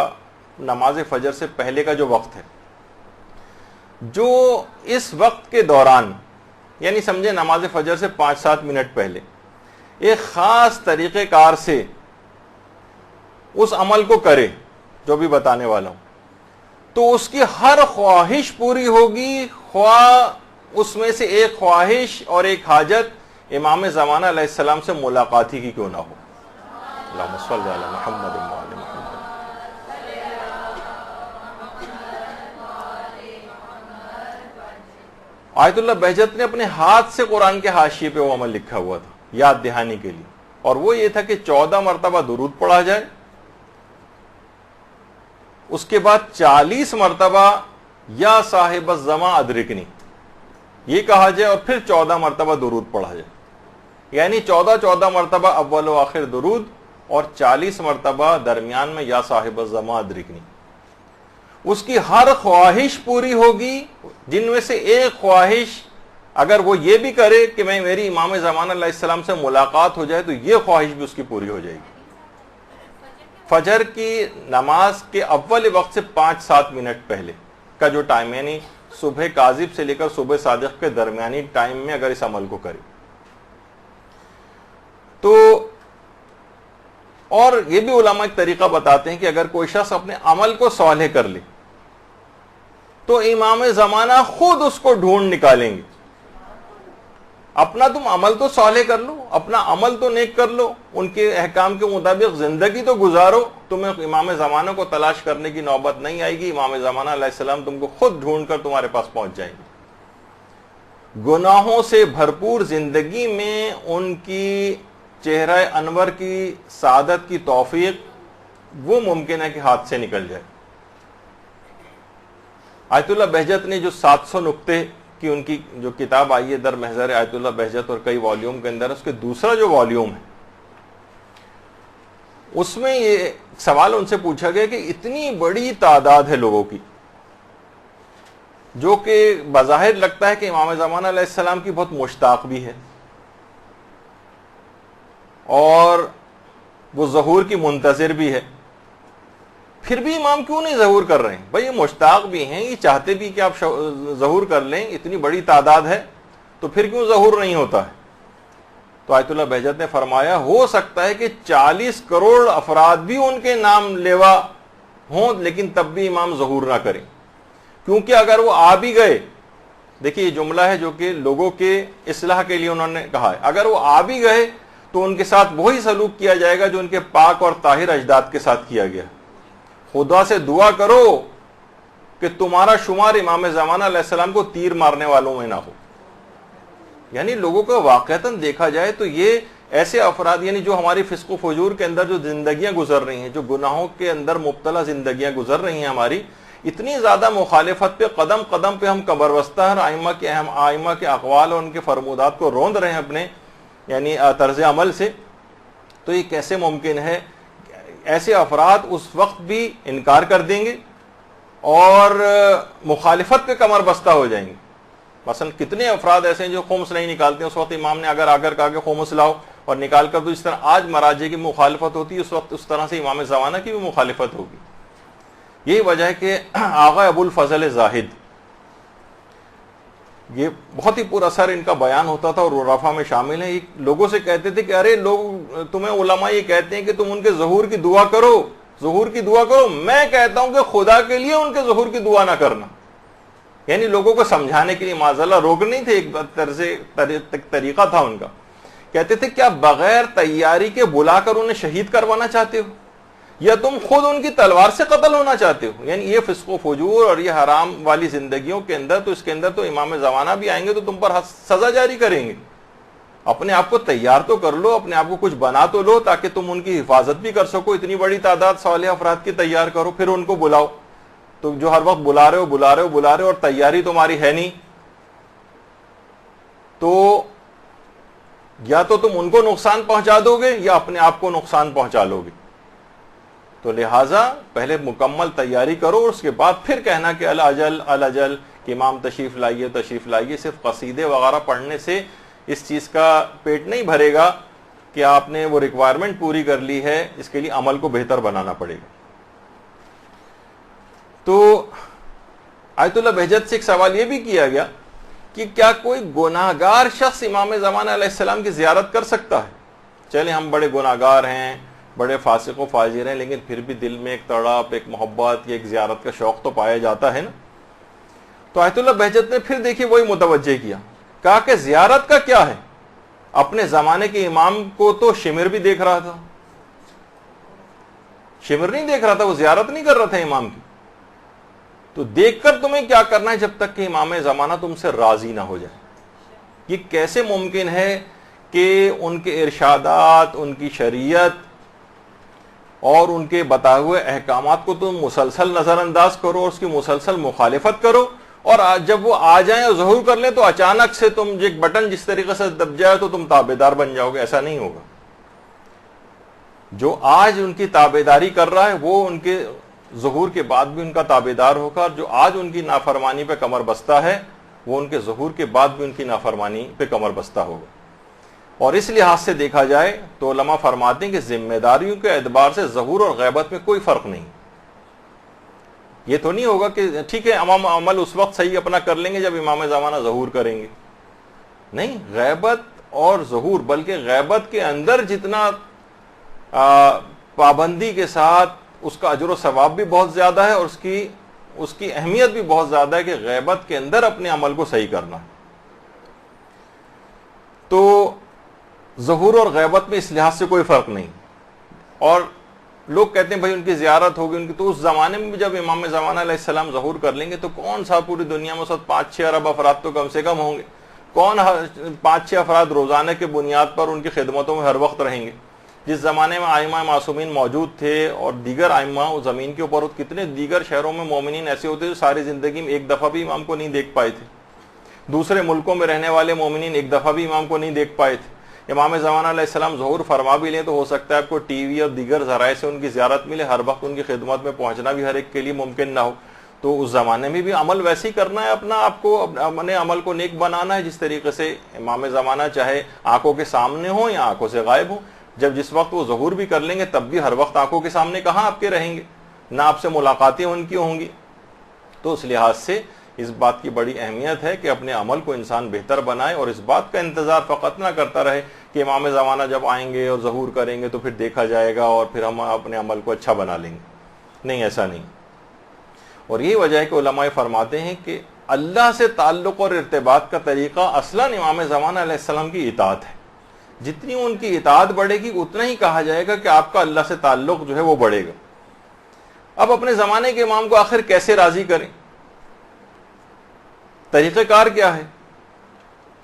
Speaker 1: نماز فجر سے پہلے کا جو وقت ہے، جو اس وقت کے دوران، یعنی سمجھیں نماز فجر سے 5-7 منٹ پہلے ایک خاص طریقہ کار سے اس عمل کو کرے جو بھی بتانے والا ہوں، تو اس کی ہر خواہش پوری ہوگی، خواہ اس میں سے ایک خواہش اور ایک حاجت امام زمانہ علیہ السلام سے ملاقات ہی کی کیوں نہ ہو۔ اللہم صلی علی محمد و علی محمد۔ آیت اللہ بہجت نے اپنے ہاتھ سے قرآن کے حاشیے پہ وہ عمل لکھا ہوا تھا یاد دہانی کے لیے، اور وہ یہ تھا کہ 14 مرتبہ درود پڑھا جائے، اس کے بعد 40 مرتبہ یا صاحب الزمان ادرکنی یہ کہا جائے، اور پھر 14 مرتبہ درود پڑھا جائے، یعنی 14 مرتبہ اول و آخر درود اور 40 مرتبہ درمیان میں یا صاحب الزمان ادرکنی۔ اس کی ہر خواہش پوری ہوگی، جن میں سے ایک خواہش اگر وہ یہ بھی کرے کہ میری امام زمانہ علیہ السلام سے ملاقات ہو جائے، تو یہ خواہش بھی اس کی پوری ہو جائے گی۔ فجر کی نماز کے اول وقت سے 5-7 منٹ پہلے کا جو ٹائم، یعنی صبح کاذب سے لے کر صبح صادق کے درمیانی ٹائم میں اگر اس عمل کو کرے تو، اور یہ بھی علماء ایک طریقہ بتاتے ہیں کہ اگر کوئی شخص اپنے عمل کو صالح کر لے، تو امام زمانہ خود اس کو ڈھونڈ نکالیں گے. اپنا تم عمل تو صالح کر لو, اپنا عمل تو نیک کر لو, ان کے احکام کے مطابق زندگی تو گزارو, تمہیں امام زمانہ کو تلاش کرنے کی نوبت نہیں آئے گی. امام زمانہ علیہ السلام تم کو خود ڈھونڈ کر تمہارے پاس پہنچ جائیں گے. گناہوں سے بھرپور زندگی میں ان کی چہرہ انور کی سعادت کی توفیق وہ ممکن ہے کہ ہاتھ سے نکل جائے. آیت اللہ بہجت نے جو 700 نقطے کی ان کی جو کتاب آئی ہے در محضر آیت اللہ بہجت اور کئی والیوم کے اندر, اس کے دوسرا جو والیوم ہے اس میں یہ سوال ان سے پوچھا گیا کہ اتنی بڑی تعداد ہے لوگوں کی جو کہ بظاہر لگتا ہے کہ امام زمانہ علیہ السلام کی بہت مشتاق بھی ہے اور وہ ظہور کی منتظر بھی ہے, پھر بھی امام کیوں نہیں ظہور کر رہے ہیں؟ بھائی یہ مشتاق بھی ہیں, یہ چاہتے بھی کہ آپ ظہور کر لیں, اتنی بڑی تعداد ہے تو پھر کیوں ظہور نہیں ہوتا ہے؟ تو آیت اللہ بہجت نے فرمایا ہو سکتا ہے کہ 40 کروڑ افراد بھی ان کے نام لیوا ہوں لیکن تب بھی امام ظہور نہ کریں, کیونکہ اگر وہ آ بھی گئے, دیکھیے یہ جملہ ہے جو کہ لوگوں کے اصلاح کے لیے انہوں نے کہا ہے, اگر وہ آ بھی گئے تو ان کے ساتھ وہی سلوک کیا جائے گا جو ان کے پاک اور طاہر اجداد کے ساتھ کیا گیا. خدا سے دعا کرو کہ تمہارا شمار امام زمانہ علیہ السلام کو تیر مارنے والوں میں نہ ہو. یعنی لوگوں کو واقعتاً دیکھا جائے تو یہ ایسے افراد یعنی جو ہماری فسق و فجور کے اندر جو زندگیاں گزر رہی ہیں, جو گناہوں کے اندر مبتلا زندگیاں گزر رہی ہیں ہماری, اتنی زیادہ مخالفت پہ قدم قدم پہ ہم قبر بستہ ہیں, آئمہ کے اقوال اور ان کے فرمودات کو روند رہے ہیں اپنے یعنی طرز عمل سے, تو یہ کیسے ممکن ہے؟ ایسے افراد اس وقت بھی انکار کر دیں گے اور مخالفت پہ کمر بستہ ہو جائیں گے. مثلا کتنے افراد ایسے ہیں جو خمس نہیں نکالتے ہیں, اس وقت امام نے اگر آ کر کہا کہ خمس لاؤ اور نکال کر دو, جس طرح آج مراجع کی مخالفت ہوتی ہے اس وقت اس طرح سے امام زمانہ کی بھی مخالفت ہوگی. یہی وجہ ہے کہ آغا ابو الفضل زاہد, یہ بہت ہی پر اثر ان کا بیان ہوتا تھا اور رفع میں شامل ہے. لوگوں سے کہتے تھے کہ ارے لوگ تمہیں علماء یہ کہتے ہیں کہ تم ان کے ظہور کی دعا کرو, ظہور کی دعا کرو, میں کہتا ہوں کہ خدا کے لیے ان کے ظہور کی دعا نہ کرنا. یعنی لوگوں کو سمجھانے کے لیے معذاللہ روک نہیں تھے, ایک طریقہ تھا ان کا. کہتے تھے کیا بغیر تیاری کے بلا کر انہیں شہید کروانا چاہتے ہو یا تم خود ان کی تلوار سے قتل ہونا چاہتے ہو؟ یعنی یہ فسق و فجور اور یہ حرام والی زندگیوں کے اندر تو اس کے اندر تو امام زمانہ بھی آئیں گے تو تم پر سزا جاری کریں گے. اپنے آپ کو تیار تو کر لو, اپنے آپ کو کچھ بنا تو لو تاکہ تم ان کی حفاظت بھی کر سکو. اتنی بڑی تعداد صالح افراد کی تیار کرو, پھر ان کو بلاؤ. تو جو ہر وقت بلا رہے ہو اور تیاری تمہاری ہے نہیں, تو یا تو تم ان کو نقصان پہنچا دو گے یا اپنے آپ کو نقصان پہنچا لو گے. تو لہٰذا پہلے مکمل تیاری کرو اور اس کے بعد پھر کہنا کہ الاجل کہ امام تشریف لائیے. صرف قصیدے وغیرہ پڑھنے سے اس چیز کا پیٹ نہیں بھرے گا کہ آپ نے وہ ریکوائرمنٹ پوری کر لی ہے, اس کے لیے عمل کو بہتر بنانا پڑے گا. تو آیت اللہ بہجت سے ایک سوال یہ بھی کیا گیا کہ کیا کوئی گناہگار شخص امام زمانہ علیہ السلام کی زیارت کر سکتا ہے؟ چلے ہم بڑے گناہگار ہیں, بڑے فاسق و فاجر ہیں, لیکن پھر بھی دل میں ایک تڑپ, ایک محبت, ایک زیارت کا شوق تو پایا جاتا ہے نا. تو آیت اللہ بہجت نے پھر دیکھیے وہی متوجہ کیا, کہا کہ زیارت کا کیا ہے؟ اپنے زمانے کے امام کو تو شمر بھی دیکھ رہا تھا, شمر نہیں دیکھ رہا تھا, وہ زیارت نہیں کر رہا تھا امام کی. تو دیکھ کر تمہیں کیا کرنا ہے جب تک کہ امام زمانہ تم سے راضی نہ ہو جائے. یہ کیسے ممکن ہے کہ ان کے ارشادات, ان کی شریعت اور ان کے بتائے ہوئے احکامات کو تم مسلسل نظر انداز کرو اور اس کی مسلسل مخالفت کرو, اور جب وہ آ جائیں اور ظہور کر لیں تو اچانک سے تم ایک بٹن جس طریقے سے دب جائے تو تم تابعدار بن جاؤ گے؟ ایسا نہیں ہوگا. جو آج ان کی تابعداری کر رہا ہے وہ ان کے ظہور کے بعد بھی ان کا تابعدار ہوگا, اور جو آج ان کی نافرمانی پہ کمر بستہ ہے وہ ان کے ظہور کے بعد بھی ان کی نافرمانی پہ کمر بستہ ہوگا. اور اس لحاظ سے دیکھا جائے تو علماء فرماتے ہیں کہ ذمہ داریوں کے اعتبار سے ظہور اور غیبت میں کوئی فرق نہیں. یہ تو نہیں ہوگا کہ ٹھیک ہے امام عمل اس وقت صحیح اپنا کر لیں گے جب امام زمانہ ظہور کریں گے. نہیں, غیبت اور ظہور, بلکہ غیبت کے اندر جتنا پابندی کے ساتھ اس کا اجر و ثواب بھی بہت زیادہ ہے اور اس کی اس کی اہمیت بھی بہت زیادہ ہے کہ غیبت کے اندر اپنے عمل کو صحیح کرنا. تو ظہور اور غیبت میں اس لحاظ سے کوئی فرق نہیں. اور لوگ کہتے ہیں بھائی ان کی زیارت ہوگی ان کی، تو اس زمانے میں بھی جب امام زمانہ علیہ السلام ظہور کر لیں گے تو کون سا پوری دنیا میں 5-6 ارب افراد تو کم سے کم ہوں گے. کون 5-6 افراد روزانہ کے بنیاد پر ان کی خدمتوں میں ہر وقت رہیں گے. جس زمانے میں ائمہ معصومین موجود تھے اور دیگر ائمہ زمین کے اوپر، کتنے دیگر شہروں میں مومنین ایسے ہوتے جو ساری زندگی میں ایک دفعہ بھی امام کو نہیں دیکھ پائے تھے. دوسرے ملکوں میں رہنے والے مومنین ایک دفعہ بھی امام کو نہیں دیکھ پائے تھے. امام زمانہ علیہ السلام ظہور فرما بھی لیں تو ہو سکتا ہے آپ کو ٹی وی اور دیگر ذرائع سے ان کی زیارت ملے، ہر وقت ان کی خدمت میں پہنچنا بھی ہر ایک کے لیے ممکن نہ ہو. تو اس زمانے میں بھی عمل ویسے ہی کرنا ہے، اپنا آپ کو اپنے عمل کو نیک بنانا ہے جس طریقے سے امام زمانہ چاہے آنکھوں کے سامنے ہوں یا آنکھوں سے غائب ہوں. جس وقت وہ ظہور بھی کر لیں گے تب بھی ہر وقت آنکھوں کے سامنے کہاں آپ کے رہیں گے، نہ آپ سے ملاقاتیں ان کی ہوں گی. تو اس لحاظ سے اس بات کی بڑی اہمیت ہے کہ اپنے عمل کو انسان بہتر بنائے اور اس بات کا انتظار فقط نہ کرتا رہے کہ امام زمانہ جب آئیں گے اور ظہور کریں گے تو پھر دیکھا جائے گا اور پھر ہم اپنے عمل کو اچھا بنا لیں گے. نہیں، ایسا نہیں. اور یہی وجہ ہے کہ علماء فرماتے ہیں کہ اللہ سے تعلق اور ارتباط کا طریقہ اصلاً امام زمانہ علیہ السلام کی اطاعت ہے. جتنی ان کی اطاعت بڑھے گی اتنا ہی کہا جائے گا کہ آپ کا اللہ سے تعلق جو ہے وہ بڑھے گا. اب اپنے زمانے کے امام کو آخر کیسے راضی کریں، طریقہ کار کیا ہے؟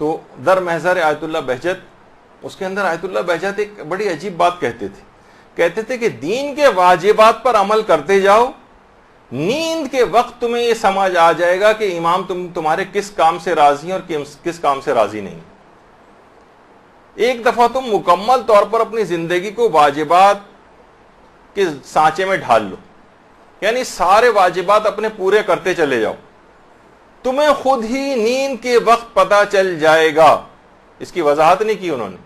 Speaker 1: تو در محضر آیت اللہ بہجت، اس کے اندر آیت اللہ بہجت ایک بڑی عجیب بات کہتے تھے کہ دین کے واجبات پر عمل کرتے جاؤ، نیند کے وقت تمہیں یہ سمجھ آ جائے گا کہ امام تمہارے کس کام سے راضی ہیں اور کس کام سے راضی نہیں. ایک دفعہ تم مکمل طور پر اپنی زندگی کو واجبات کے سانچے میں ڈھال لو، یعنی سارے واجبات اپنے پورے کرتے چلے جاؤ، تمہیں خود ہی نیند کے وقت پتہ چل جائے گا. اس کی وضاحت نہیں کی انہوں نے،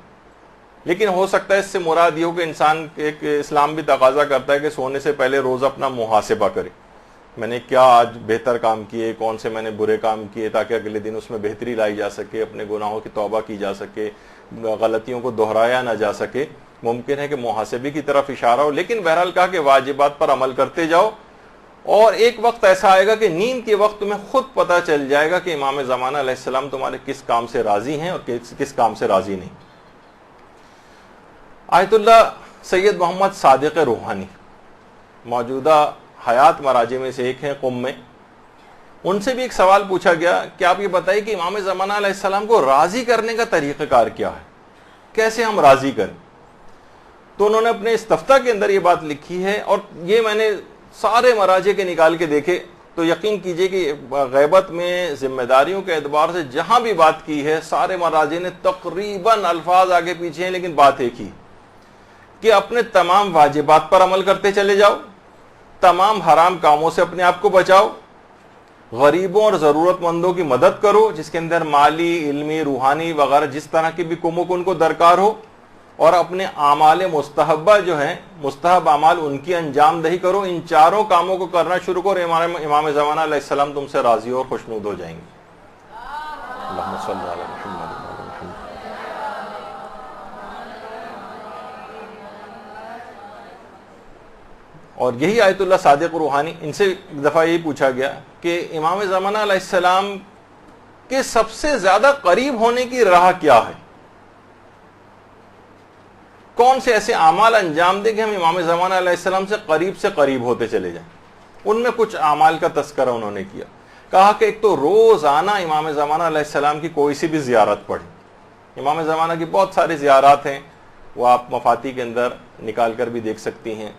Speaker 1: لیکن ہو سکتا ہے اس سے مراد یہ ہو کہ انسان ایک اسلام بھی تقاضا کرتا ہے کہ سونے سے پہلے روز اپنا محاسبہ کرے، میں نے کیا آج بہتر کام کیے، کون سے میں نے برے کام کیے، تاکہ اگلے دن اس میں بہتری لائی جا سکے، اپنے گناہوں کی توبہ کی جا سکے، غلطیوں کو دہرایا نہ جا سکے. ممکن ہے کہ محاسبے کی طرف اشارہ ہو، لیکن بہرحال کہا کہ واجبات پر عمل کرتے جاؤ اور ایک وقت ایسا آئے گا کہ نیند کے وقت تمہیں خود پتہ چل جائے گا کہ امام زمانہ علیہ السلام تمہارے کس کام سے راضی ہیں اور کس کام سے راضی نہیں. آیت اللہ سید محمد صادق روحانی موجودہ حیات مراجع میں سے ایک ہیں قم میں. ان سے بھی ایک سوال پوچھا گیا کہ آپ یہ بتائیے کہ امام زمانہ علیہ السلام کو راضی کرنے کا طریقہ کار کیا ہے، کیسے ہم راضی کریں؟ تو انہوں نے اپنے استفتاء کے اندر یہ بات لکھی ہے، اور یہ میں نے سارے مراجع کے نکال کے دیکھے تو یقین کیجئے کہ غیبت میں ذمہ داریوں کے اعتبار سے جہاں بھی بات کی ہے سارے مراجع نے تقریباً الفاظ آگے پیچھے ہیں لیکن بات ایک ہی کہ اپنے تمام واجبات پر عمل کرتے چلے جاؤ، تمام حرام کاموں سے اپنے آپ کو بچاؤ، غریبوں اور ضرورت مندوں کی مدد کرو جس کے اندر مالی، علمی، روحانی وغیرہ جس طرح کی بھی کمک ان کو درکار ہو، اور اپنے اعمال مستحبہ جو ہیں مستحب اعمال ان کی انجام دہی کرو. ان چاروں کاموں کو کرنا شروع کرو، امام زمانہ علیہ السلام تم سے راضی اور خوشنود ہو جائیں گے. اللہم صلی علی محمد. اور یہی آیت اللہ صادق روحانی، ان سے ایک دفعہ یہی پوچھا گیا کہ امام زمانہ علیہ السلام کے سب سے زیادہ قریب ہونے کی راہ کیا ہے، کون سے ایسے اعمال انجام دیں کہ ہم امام زمانہ علیہ السلام سے قریب ہوتے چلے جائیں. ان میں کچھ اعمال کا تذکرہ انہوں نے کیا. کہا کہ ایک تو روزانہ امام زمانہ علیہ السلام کی کوئی سی بھی زیارت پڑھیں. امام زمانہ کی بہت ساری زیارات ہیں، وہ آپ مفاتی کے اندر نکال کر بھی دیکھ سکتی ہیں.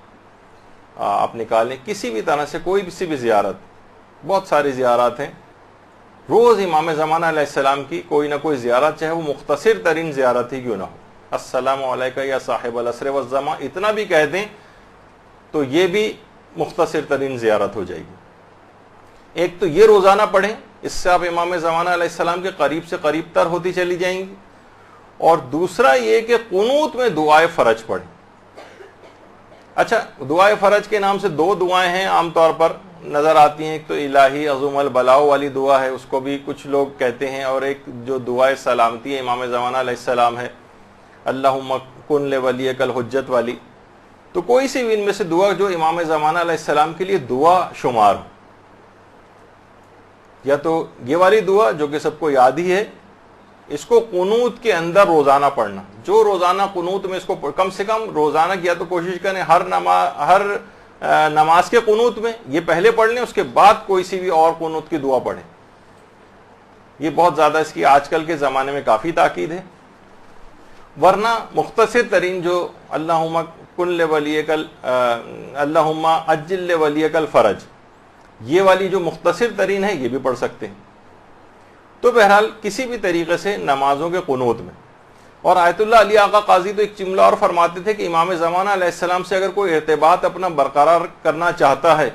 Speaker 1: آپ نکالیں کسی بھی طرح سے کوئی سی بھی زیارت، بہت ساری زیارات ہیں. روز امام زمانہ علیہ السلام کی کوئی نہ کوئی زیارت، چاہے وہ مختصر ترین زیارت ہی کیوں نہ ہو. السلام علیکہ یا صاحب العصر والزمان اتنا بھی کہہ دیں تو یہ بھی مختصر ترین زیارت ہو جائے گی. ایک تو یہ روزانہ پڑھیں، اس سے آپ امام زمانہ علیہ السلام کے قریب سے قریب تر ہوتی چلی جائیں گی. اور دوسرا یہ کہ قنوت میں دعائے فرج پڑھیں. اچھا، دعائے فرج کے نام سے دو دعائیں ہیں عام طور پر نظر آتی ہیں. ایک تو الہی عظم البلاء والی دعا ہے، اس کو بھی کچھ لوگ کہتے ہیں، اور ایک جو دعائے سلامتی ہے امام زمانہ علیہ السلام ہے، اللہم کن لولیک الحجت والی. تو کوئی سی بھی ان میں سے دعا جو امام زمانہ علیہ السلام کے لیے دعا شمار ہو. یا تو یہ والی دعا جو کہ سب کو یاد ہی ہے، اس کو قنوت کے اندر روزانہ پڑھنا. جو روزانہ قنوت میں اس کو کم سے کم روزانہ کیا تو کوشش کریں ہر نماز کے قنوت میں یہ پہلے پڑھ لیں، اس کے بعد کوئی سی بھی اور قنوت کی دعا پڑھیں. یہ بہت زیادہ اس کی آج کل کے زمانے میں کافی تاکید ہے. ورنہ مختصر ترین جو اللہم کن لولیک اللہم عجل لولیک الفرج، یہ والی جو مختصر ترین ہے یہ بھی پڑھ سکتے ہیں. تو بہرحال کسی بھی طریقے سے نمازوں کے قنوت میں. اور آیت اللہ علی آقا قاضی تو ایک جملہ اور فرماتے تھے کہ امام زمانہ علیہ السلام سے اگر کوئی ارتباط اپنا برقرار کرنا چاہتا ہے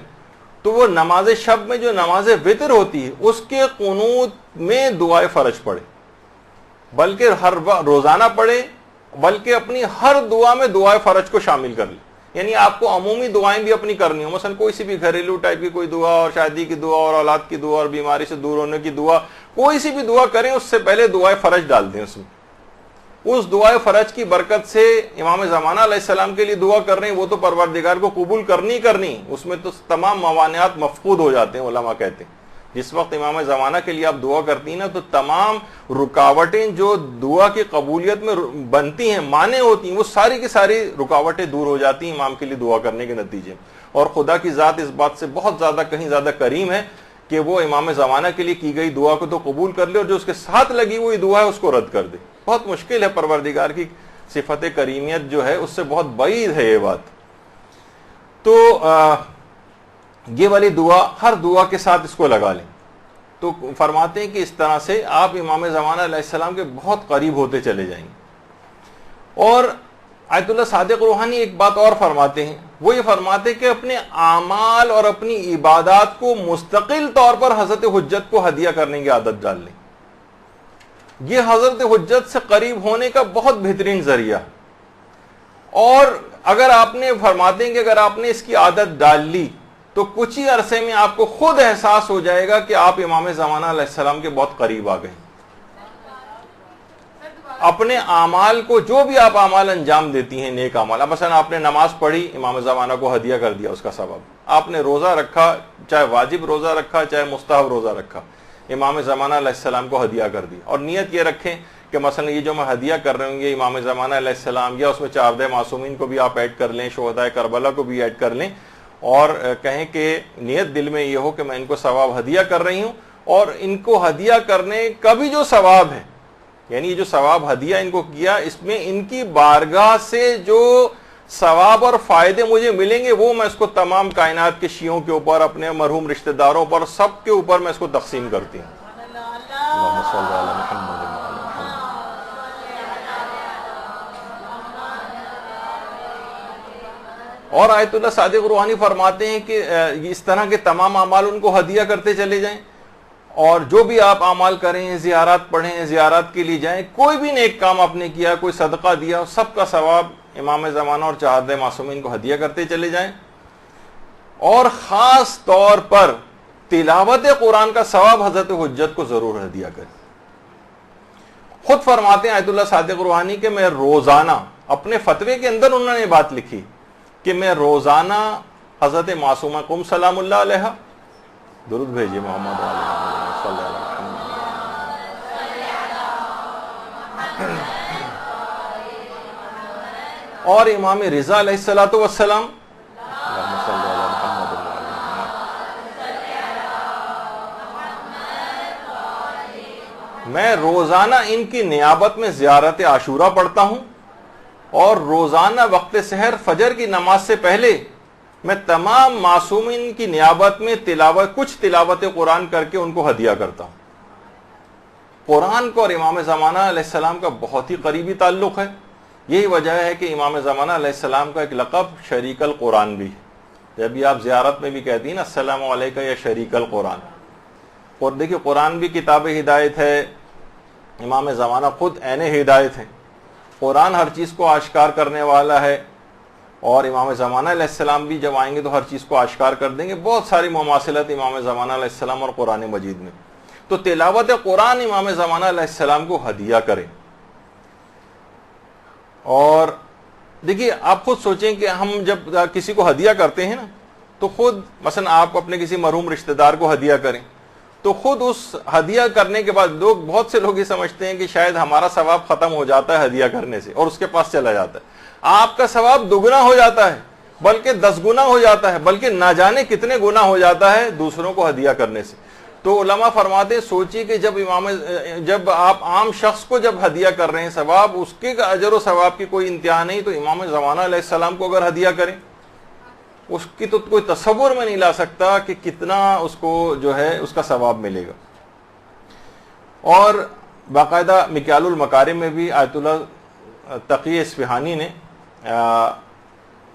Speaker 1: تو وہ نماز شب میں جو نماز وتر ہوتی ہے اس کے قنوت میں دعائے فرج پڑھے، بلکہ ہر روزانہ پڑھے، بلکہ اپنی ہر دعا میں دعائے فرج کو شامل کر لے. یعنی آپ کو عمومی دعائیں بھی اپنی کرنی ہو، مثلا کوئی سی بھی گھریلو ٹائپ کی کوئی دعا، اور شادی کی دعا، اور اولاد کی دعا، اور بیماری سے دور ہونے کی دعا، کوئی سی بھی دعا کریں اس سے پہلے دعائے فرج ڈال دیں اس میں. اس دعائے فرج کی برکت سے امام زمانہ علیہ السلام کے لیے دعا کر رہے ہیں، وہ تو پروردگار کو قبول کرنی، اس میں تو تمام موانعات مفقود ہو جاتے ہیں. علماء کہتے ہیں جس وقت امام زمانہ کے لیے آپ دعا کرتی ہیں نا تو تمام رکاوٹیں جو دعا کی قبولیت میں بنتی ہیں، مانع ہوتی ہیں، وہ ساری کی ساری رکاوٹیں دور ہو جاتی ہیں امام کے لیے دعا کرنے کے نتیجے. اور خدا کی ذات اس بات سے بہت زیادہ کہیں زیادہ کریم ہے کہ وہ امام زمانہ کے لیے کی گئی دعا کو تو قبول کر لے، اور جو اس کے ساتھ لگی ہوئی دعا ہے اس کو رد کر دے. بہت مشکل ہے، پروردگار کی صفت کریمیت جو ہے اس سے بہت بعید ہے یہ بات. تو یہ والی دعا ہر دعا کے ساتھ اس کو لگا لیں. تو فرماتے ہیں کہ اس طرح سے آپ امام زمانہ علیہ السلام کے بہت قریب ہوتے چلے جائیں گے. اور آیت اللہ صادق روحانی ایک بات اور فرماتے ہیں، وہ یہ فرماتے ہیں کہ اپنے اعمال اور اپنی عبادات کو مستقل طور پر حضرت حجت کو ہدیہ کرنے کی عادت ڈال لیں. یہ حضرت حجت سے قریب ہونے کا بہت بہترین ذریعہ. اور اگر آپ نے فرماتے ہیں کہ اگر آپ نے اس کی عادت ڈال لی تو کچھ ہی عرصے میں آپ کو خود احساس ہو جائے گا کہ آپ امام زمانہ علیہ السلام کے بہت قریب آ گئے. اپنے اعمال کو، جو بھی آپ اعمال انجام دیتی ہیں نیک اعمال، اب مثلا آپ نے نماز پڑھی، امام زمانہ کو ہدیہ کر دیا اس کا ثواب. آپ نے روزہ رکھا، چاہے واجب روزہ رکھا چاہے مستحب روزہ رکھا، امام زمانہ علیہ السلام کو ہدیہ کر دیا. اور نیت یہ رکھیں کہ مثلا یہ جو میں ہدیہ کر رہے ہوں گے امام زمانہ علیہ السلام، یا اس میں 4 معصومین کو بھی آپ ایڈ کر لیں، شہدائے کربلا کو بھی ایڈ کر لیں، اور کہیں کہ نیت دل میں یہ ہو کہ میں ان کو ثواب ہدیہ کر رہی ہوں، اور ان کو ہدیہ کرنے کا بھی جو ثواب ہے، یعنی یہ جو ثواب ہدیہ ان کو کیا، اس میں ان کی بارگاہ سے جو ثواب اور فائدے مجھے ملیں گے وہ میں اس کو تمام کائنات کے شیعوں کے اوپر، اپنے مرحوم رشتہ داروں پر، سب کے اوپر میں اس کو تقسیم کرتی ہوں. اللہم صلی علی محمد. اور آیت اللہ صادق روحانی فرماتے ہیں کہ اس طرح کے تمام اعمال ان کو ہدیہ کرتے چلے جائیں، اور جو بھی آپ اعمال کریں، زیارات پڑھیں، زیارات کے لیے جائیں، کوئی بھی نیک کام آپ نے کیا، کوئی صدقہ دیا، سب کا ثواب امام زمانہ اور 4 معصومین کو ہدیہ کرتے چلے جائیں. اور خاص طور پر تلاوت قرآن کا ثواب حضرت حجت کو ضرور ہدیہ کریں. خود فرماتے ہیں آیت اللہ صادق روحانی کہ میں روزانہ، اپنے فتوے کے اندر انہوں نے بات لکھی کہ میں روزانہ حضرت معصومہ قم سلام اللہ علیہ، درود بھیجیے محمد صلی اللہ علیہ وسلم، اور امام رضا علیہ الصلوۃ والسلام، میں روزانہ ان کی نیابت میں زیارت عاشورہ پڑھتا ہوں، اور روزانہ وقت سحر فجر کی نماز سے پہلے میں تمام معصومین کی نیابت میں کچھ تلاوت قرآن کر کے ان کو ہدیہ کرتا ہوں. قرآن کو اور امام زمانہ علیہ السلام کا بہت ہی قریبی تعلق ہے. یہی وجہ ہے کہ امام زمانہ علیہ السلام کا ایک لقب شریک القرآن بھی ہے. جب بھی آپ زیارت میں بھی کہتی ہیں نا السلام علیکہ یا شریک القرآن. اور دیکھیے قرآن بھی کتاب ہدایت ہے، امام زمانہ خود عین ہدایت ہے. قرآن ہر چیز کو آشکار کرنے والا ہے، اور امام زمانہ علیہ السلام بھی جب آئیں گے تو ہر چیز کو آشکار کر دیں گے. بہت ساری مماثلت امام زمانہ علیہ السلام اور قرآن مجید میں. تو تلاوت قرآن امام زمانہ علیہ السلام کو ہدیہ کریں. اور دیکھیے آپ خود سوچیں کہ ہم جب کسی کو ہدیہ کرتے ہیں نا تو خود مثلا آپ اپنے کسی مرحوم رشتہ دار کو ہدیہ کریں، تو خود اس ہدیہ کرنے کے بعد بہت سے لوگ یہ سمجھتے ہیں کہ شاید ہمارا ثواب ختم ہو جاتا ہے ہدیہ کرنے سے اور اس کے پاس چلا جاتا ہے. آپ کا ثواب دگنا ہو جاتا ہے, بلکہ 10 گنا ہو جاتا ہے, بلکہ نہ جانے کتنے گنا ہو جاتا ہے دوسروں کو ہدیہ کرنے سے. تو علماء فرماتے ہیں سوچیے کہ جب آپ عام شخص کو جب ہدیہ کر رہے ہیں ثواب, اس کے اجر و ثواب کی کوئی انتہا نہیں, تو امام زمانہ علیہ السلام کو اگر ہدیہ کریں اس کی تو کوئی تصور میں نہیں لا سکتا کہ کتنا اس کو جو ہے اس کا ثواب ملے گا. اور باقاعدہ مکیال المکارم میں بھی آیت اللہ تقی اصفہانی نے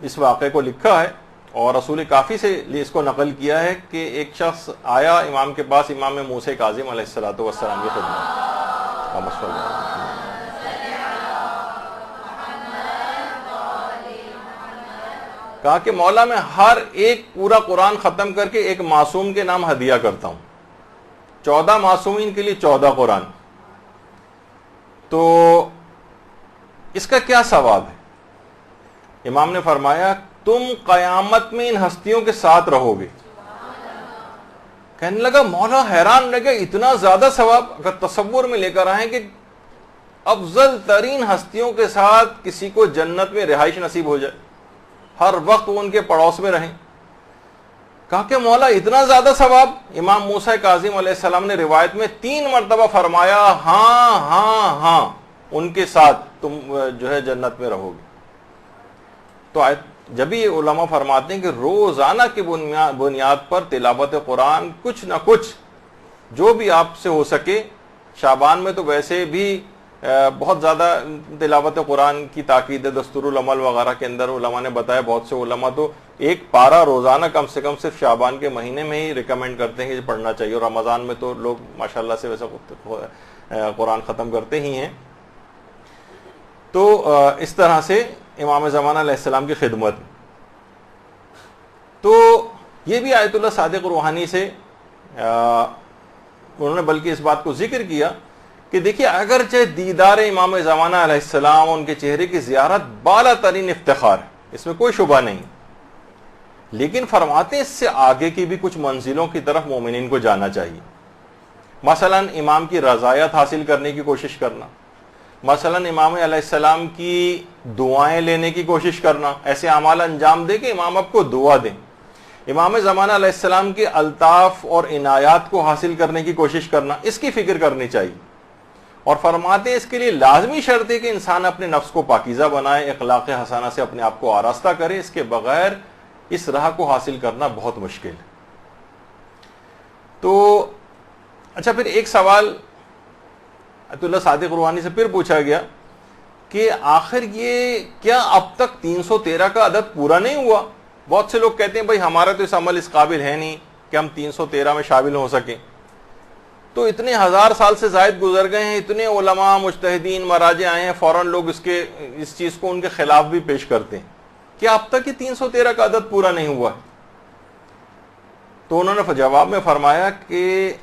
Speaker 1: اس واقعے کو لکھا ہے اور رسول کافی سے اس کو نقل کیا ہے کہ ایک شخص آیا امام کے پاس, امام موسیٰ کاظم علیہ السلام کی خدمت. کہا کہ مولا میں ہر ایک پورا قرآن ختم کر کے ایک معصوم کے نام ہدیہ کرتا ہوں, 14 معصومین کے لیے 14 قرآن, تو اس کا کیا ثواب ہے؟ امام نے فرمایا تم قیامت میں ان ہستیوں کے ساتھ رہو گے. کہنے لگا مولا حیران رہ گیا, اتنا زیادہ ثواب. اگر تصور میں لے کر آئیں کہ افضل ترین ہستیوں کے ساتھ کسی کو جنت میں رہائش نصیب ہو جائے, ہر وقت وہ ان کے پڑوس میں رہیں. کہا کہ مولا اتنا زیادہ ثواب؟ امام موسیٰ کاظم علیہ السلام نے روایت میں 3 مرتبہ فرمایا ہاں ہاں ہاں ان کے ساتھ تم جو ہے جنت میں رہو گے. تو جب یہ علماء فرماتے ہیں کہ روزانہ کی بنیاد پر تلاوت قرآن کچھ نہ کچھ جو بھی آپ سے ہو سکے, شعبان میں تو ویسے بھی بہت زیادہ تلاوت قرآن کی تاکید ہے, دستور العمل وغیرہ کے اندر علماء نے بتایا, بہت سے علماء تو ایک پارہ روزانہ کم سے کم صرف شعبان کے مہینے میں ہی ریکمینڈ کرتے ہیں کہ پڑھنا چاہیے, اور رمضان میں تو لوگ ماشاءاللہ سے ویسا قرآن ختم کرتے ہی ہیں. تو اس طرح سے امام زمانہ علیہ السلام کی خدمت. تو یہ بھی آیت اللہ صادق روحانی سے انہوں نے بلکہ اس بات کو ذکر کیا کہ دیکھیے اگرچہ دیدار امام زمانہ علیہ السلام ان کے چہرے کی زیارت بالا ترین افتخار ہے, اس میں کوئی شبہ نہیں, لیکن فرماتے ہیں اس سے آگے کی بھی کچھ منزلوں کی طرف مومنین کو جانا چاہیے. مثلا امام کی رضایت حاصل کرنے کی کوشش کرنا, مثلا امام علیہ السلام کی دعائیں لینے کی کوشش کرنا, ایسے اعمال انجام دے کہ امام آپ کو دعا دیں. امام زمانہ علیہ السلام کے الطاف اور عنایات کو حاصل کرنے کی کوشش کرنا, اس کی فکر کرنی چاہیے. اور فرماتے ہیں اس کے لیے لازمی شرط ہے کہ انسان اپنے نفس کو پاکیزہ بنائے, اخلاق حسنہ سے اپنے آپ کو آراستہ کرے, اس کے بغیر اس راہ کو حاصل کرنا بہت مشکل ہے. تو اچھا, پھر ایک سوال آیت اللہ صادق روحانی سے پھر پوچھا گیا کہ آخر یہ کیا اب تک 313 کا عدد پورا نہیں ہوا؟ بہت سے لوگ کہتے ہیں بھائی ہمارا تو اس عمل اس قابل ہے نہیں کہ ہم 313 میں شامل ہو سکیں. تو اتنے 1000 سال سے زائد گزر گئے ہیں, اتنے علماء مجتہدین مراجع آئے ہیں, فوراً لوگ اس چیز کو ان کے خلاف بھی پیش کرتے ہیں کہ اب تک یہ 313 کا عدد پورا نہیں ہوا ہے. تو انہوں نے جواب میں فرمایا کہ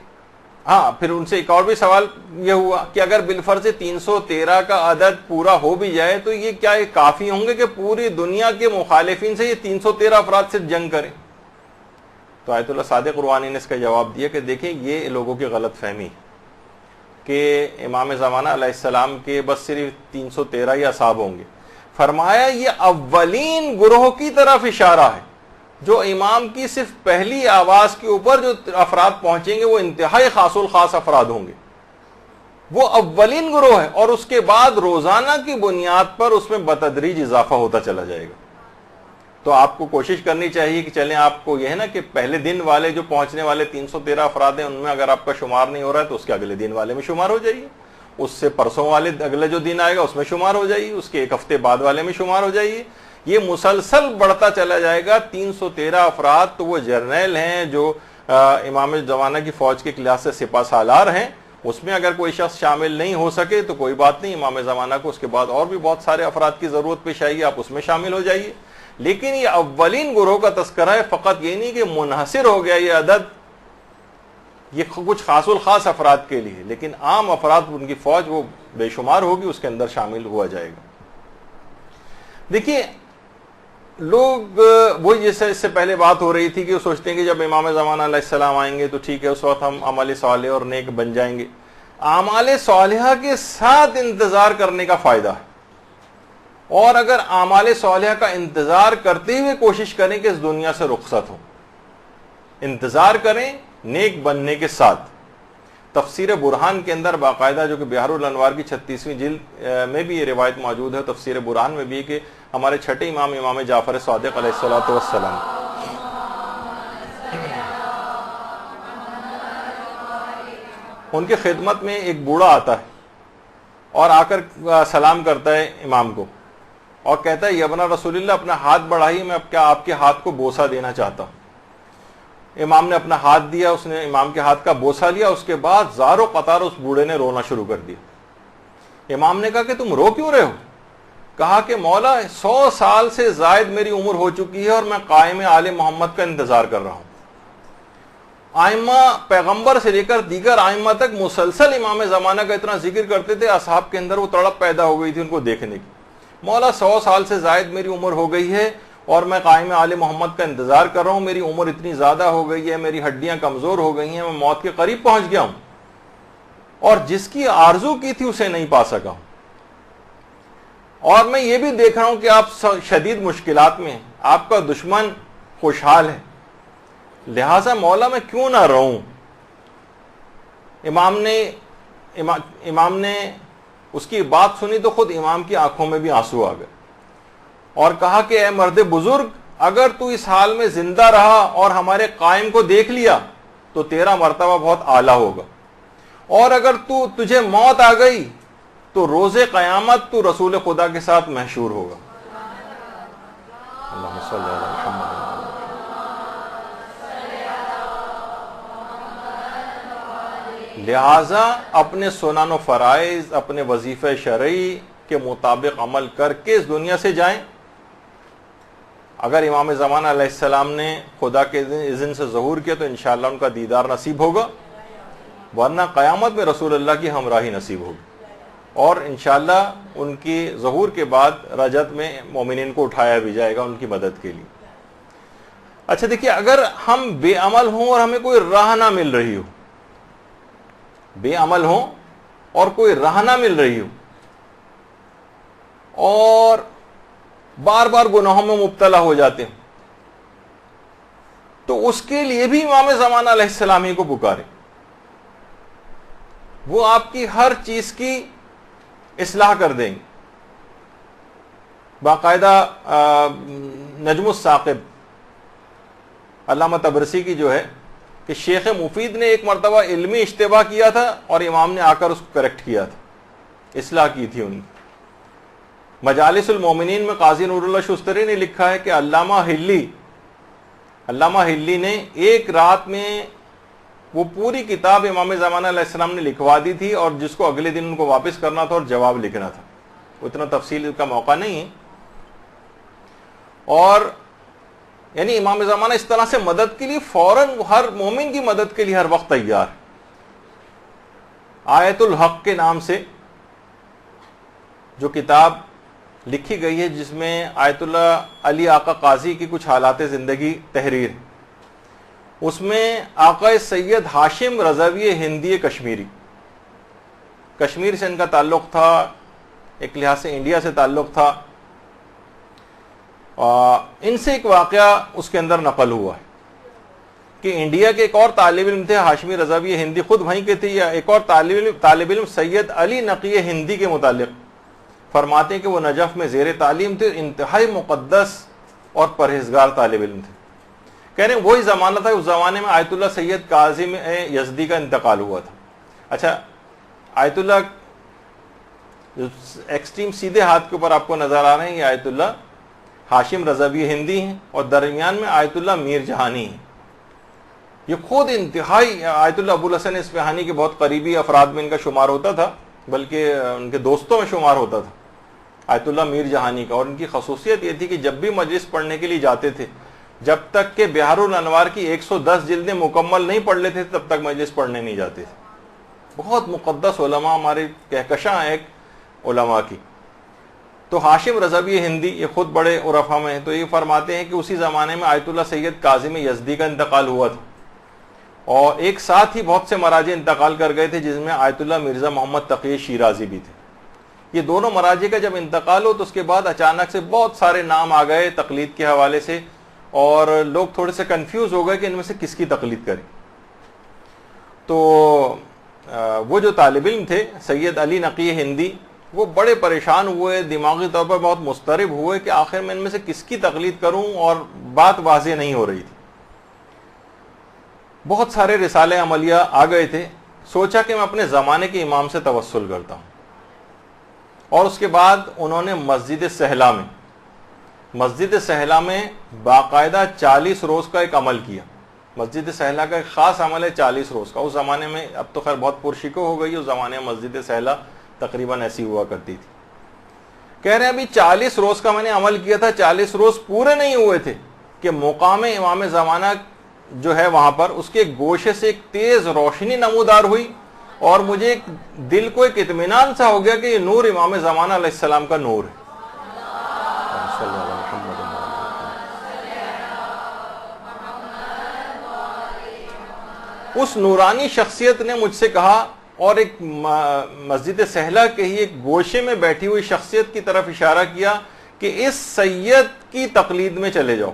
Speaker 1: ہاں. پھر ان سے ایک اور بھی سوال یہ ہوا کہ اگر بالفرض 313 کا عدد پورا ہو بھی جائے تو یہ کیا کافی ہوں گے کہ پوری دنیا کے مخالفین سے یہ 313 افراد سے جنگ کریں؟ تو آیت اللہ صادق روحانی نے اس کا جواب دیا کہ دیکھیں یہ لوگوں کی غلط فہمی کہ امام زمانہ علیہ السلام کے بس صرف 313 ہی اصحاب ہوں گے. فرمایا یہ اولین گروہ کی طرف اشارہ ہے, جو امام کی صرف پہلی آواز کے اوپر جو افراد پہنچیں گے وہ انتہائی خاص الخاص افراد ہوں گے, وہ اولین گروہ ہے, اور اس کے بعد روزانہ کی بنیاد پر اس میں بتدریج اضافہ ہوتا چلا جائے گا. تو آپ کو کوشش کرنی چاہیے کہ چلیں, آپ کو یہ ہے نا کہ پہلے دن والے جو پہنچنے والے 313 افراد ہیں ان میں اگر آپ کا شمار نہیں ہو رہا ہے تو اس کے اگلے دن والے میں شمار ہو جائیے, اس سے پرسوں والے اگلے جو دن آئے گا اس میں شمار ہو جائیے, اس کے ایک ہفتے بعد والے میں شمار ہو جائیے. یہ مسلسل بڑھتا چلا جائے گا. 313 افراد تو وہ جرنیل ہیں جو امام زمانہ کی فوج کے کلاس سے سپہ سالار ہیں, اس میں اگر کوئی شخص شامل نہیں ہو سکے تو کوئی بات نہیں, امام زمانہ کو اس کے بعد اور بھی بہت سارے افراد کی ضرورت پیش آئی, آپ اس میں شامل ہو جائیے. لیکن یہ اولین گروہ کا تذکرہ ہے, فقط یہ نہیں کہ منحصر ہو گیا یہ عدد یہ کچھ خاص الخاص افراد کے لیے, لیکن عام افراد ان کی فوج وہ بے شمار ہوگی, اس کے اندر شامل ہوا جائے گا. دیکھیے لوگ وہی جیسے اس سے پہلے بات ہو رہی تھی کہ وہ سوچتے ہیں کہ جب امام زمانہ علیہ السلام آئیں گے تو ٹھیک ہے، اس وقت ہم عمل صالح اور نیک بن جائیں گے۔ اعمال صالحہ کے ساتھ انتظار کرنے کا فائدہ ہے، اور اگر اعمال صالحہ کا انتظار کرتے ہوئے کوشش کریں کہ اس دنیا سے رخصت ہو، انتظار کریں نیک بننے کے ساتھ۔ تفسیر برہان کے اندر باقاعدہ، جو کہ بحار الانوار کی 36ویں جلد میں بھی یہ روایت موجود ہے، تفسیر برہان میں بھی، کہ ہمارے چھٹے امام امام جعفر صادق علیہ الصلوۃ والسلام ان کی خدمت میں ایک بوڑھا آتا ہے اور آ کر سلام کرتا ہے امام کو اور کہتا ہے یبنا رسول اللہ اپنا ہاتھ بڑھائیے، میں آپ کے ہاتھ کو بوسہ دینا چاہتا ہوں۔ امام نے اپنا ہاتھ دیا، اس نے امام کے ہاتھ کا بوسہ لیا، اس کے بعد زار و قطار اس بوڑھے نے رونا شروع کر دیا۔ امام نے کہا کہ تم رو کیوں رہے ہو؟ کہا کہ مولا 100 سال سے زائد میری عمر ہو چکی ہے اور میں قائم آل محمد کا انتظار کر رہا ہوں۔ آئمہ پیغمبر سے لے کر دیگر آئمہ تک مسلسل امام زمانہ کا اتنا ذکر کرتے تھے، اصحاب کے اندر وہ تڑپ پیدا ہو گئی تھی ان کو دیکھنے کی۔ مولا 100 سال سے زائد میری عمر ہو گئی ہے اور میں قائم آل محمد کا انتظار کر رہا ہوں، میری عمر اتنی زیادہ ہو گئی ہے، میری ہڈیاں کمزور ہو گئی ہیں، میں موت کے قریب پہنچ گیا ہوں، اور جس کی آرزو کی تھی اسے نہیں پا سکا ہوں، اور میں یہ بھی دیکھ رہا ہوں کہ آپ شدید مشکلات میں ہیں، آپ کا دشمن خوشحال ہے، لہذا مولا میں کیوں نہ رہوں۔ امام نے اس کی بات سنی تو خود امام کی آنکھوں میں بھی آنسو آ گئے اور کہا کہ اے مرد بزرگ، اگر تو اس حال میں زندہ رہا اور ہمارے قائم کو دیکھ لیا تو تیرا مرتبہ بہت اعلیٰ ہوگا، اور اگر تجھے موت آ گئی تو روز قیامت تو رسول خدا کے ساتھ محشور ہوگا۔ اللہم صلی علی محمد۔ لہذا اپنے سنن و فرائض، اپنے وظیفہ شرعی کے مطابق عمل کر کے اس دنیا سے جائیں۔ اگر امام زمانہ علیہ السلام نے خدا کے اذن سے ظہور کیا تو انشاءاللہ ان کا دیدار نصیب ہوگا، ورنہ قیامت میں رسول اللہ کی ہمراہی نصیب ہوگی، اور انشاءاللہ ان کی ظہور کے بعد رجت میں مومنین کو اٹھایا بھی جائے گا ان کی مدد کے لیے۔ اچھا دیکھیے، اگر ہم بے عمل ہوں اور ہمیں کوئی راہ نہ مل رہی ہو، بے عمل ہوں اور کوئی راہ نہ مل رہی ہو، اور بار بار گناہوں میں مبتلا ہو جاتے ہیں، تو اس کے لیے بھی امام زمانہ علیہ السلام ہی کو پکارے، وہ آپ کی ہر چیز کی اصلاح کر دیں گے۔ باقاعدہ نجم الثاقب علامہ طبرسی کی جو ہے کہ شیخ مفید نے ایک مرتبہ علمی اشتباہ کیا تھا اور امام نے آ کر اس کو کریکٹ کیا تھا، اصلاح کی تھی ان کی۔ مجالس المومنین میں قاضی نور اللہ شستری نے لکھا ہے کہ علامہ ہلی نے ایک رات میں وہ پوری کتاب امام زمانہ علیہ السلام نے لکھوا دی تھی، اور جس کو اگلے دن ان کو واپس کرنا تھا اور جواب لکھنا تھا، اتنا تفصیل کا موقع نہیں ہے۔ اور یعنی امام زمانہ اس طرح سے مدد کے لیے فوراً ہر مومن کی مدد کے لیے ہر وقت تیار ہے۔ آیت الحق کے نام سے جو کتاب لکھی گئی ہے، جس میں آیت اللہ علی آقا قاضی کی کچھ حالات زندگی تحریر، اس میں آقا سید ہاشم رضوی ہندی کشمیری، کشمیر سے ان کا تعلق تھا، ایک لحاظ سے انڈیا سے تعلق تھا، ان سے ایک واقعہ اس کے اندر نقل ہوا ہے کہ انڈیا کے ایک اور طالب علم تھے ہاشمی رضوی ہندی، خود وہیں کے تھے، یا ایک اور طالب علم سید علی نقی ہندی کے متعلق فرماتے ہیں کہ وہ نجف میں زیر تعلیم تھے، انتہائی مقدس اور پرہیزگار طالب علم تھے۔ کہہ رہے ہیں وہی زمانہ تھا، اس زمانے میں آیت اللہ سید کاظم یزدی کا انتقال ہوا تھا۔ اچھا، آیت اللہ ایکسٹریم سیدھے ہاتھ کے اوپر آپ کو نظر آ رہے ہیں، یہ آیت اللہ ہاشم رضوی ہندی ہیں، اور درمیان میں آیت اللہ میر جہانی ہیں۔ یہ خود انتہائی آیت اللہ ابو الحسن اصفہانی کے بہت قریبی افراد میں ان کا شمار ہوتا تھا، بلکہ ان کے دوستوں میں شمار ہوتا تھا آیت اللہ میر جہانی کا۔ اور ان کی خصوصیت یہ تھی کہ جب بھی مجلس پڑھنے کے لیے جاتے تھے، جب تک کہ بحار الانوار کی 110 جلدیں مکمل نہیں پڑھ لیتے تھے تب تک مجلس پڑھنے نہیں جاتے تھے۔ بہت مقدس علماء، ہمارے کہکشاں ایک علماء کی۔ تو ہاشم رضوی ہندی یہ خود بڑے عرفا میں ہیں، تو یہ فرماتے ہیں کہ اسی زمانے میں آیت اللہ سید کاظم یزدی کا انتقال ہوا تھا، اور ایک ساتھ ہی بہت سے مراجع انتقال کر گئے تھے، جس میں آیت اللہ مرزا محمد تقی شیرازی بھی تھے۔ یہ دونوں مراجع کا جب انتقال ہو تو اس کے بعد اچانک سے بہت سارے نام آ گئے تقلید کے حوالے سے، اور لوگ تھوڑے سے کنفیوز ہو گئے کہ ان میں سے کس کی تقلید کریں۔ تو وہ جو طالب علم تھے سید علی نقی ہندی، وہ بڑے پریشان ہوئے، دماغی طور پر بہت مضطرب ہوئے کہ آخر میں ان میں سے کس کی تقلید کروں، اور بات واضح نہیں ہو رہی تھی۔ بہت سارے رسالے عملیہ آ گئے تھے، سوچا کہ میں اپنے زمانے کے امام سے توسل کرتا ہوں، اور اس کے بعد انہوں نے مسجد سہلا میں باقاعدہ 40 روز کا ایک عمل کیا۔ مسجد سہلا کا ایک خاص عمل ہے 40 روز کا۔ اس زمانے میں، اب تو خیر بہت پرشکو ہو گئی، اس زمانے میں مسجد سہلا تقریباً ایسی ہوا کرتی تھی۔ کہہ رہے ہیں ابھی 40 روز کا میں نے عمل کیا تھا، 40 روز پورے نہیں ہوئے تھے کہ مقام امام زمانہ جو ہے وہاں پر اس کے گوشے سے ایک تیز روشنی نمودار ہوئی، اور مجھے دل کو ایک اطمینان سا ہو گیا کہ یہ نور امام زمانہ علیہ السلام کا نور ہے۔ اس نورانی شخصیت نے مجھ سے کہا، اور ایک مسجد سہلا کے ہی ایک گوشے میں بیٹھی ہوئی شخصیت کی طرف اشارہ کیا کہ اس سید کی تقلید میں چلے جاؤ۔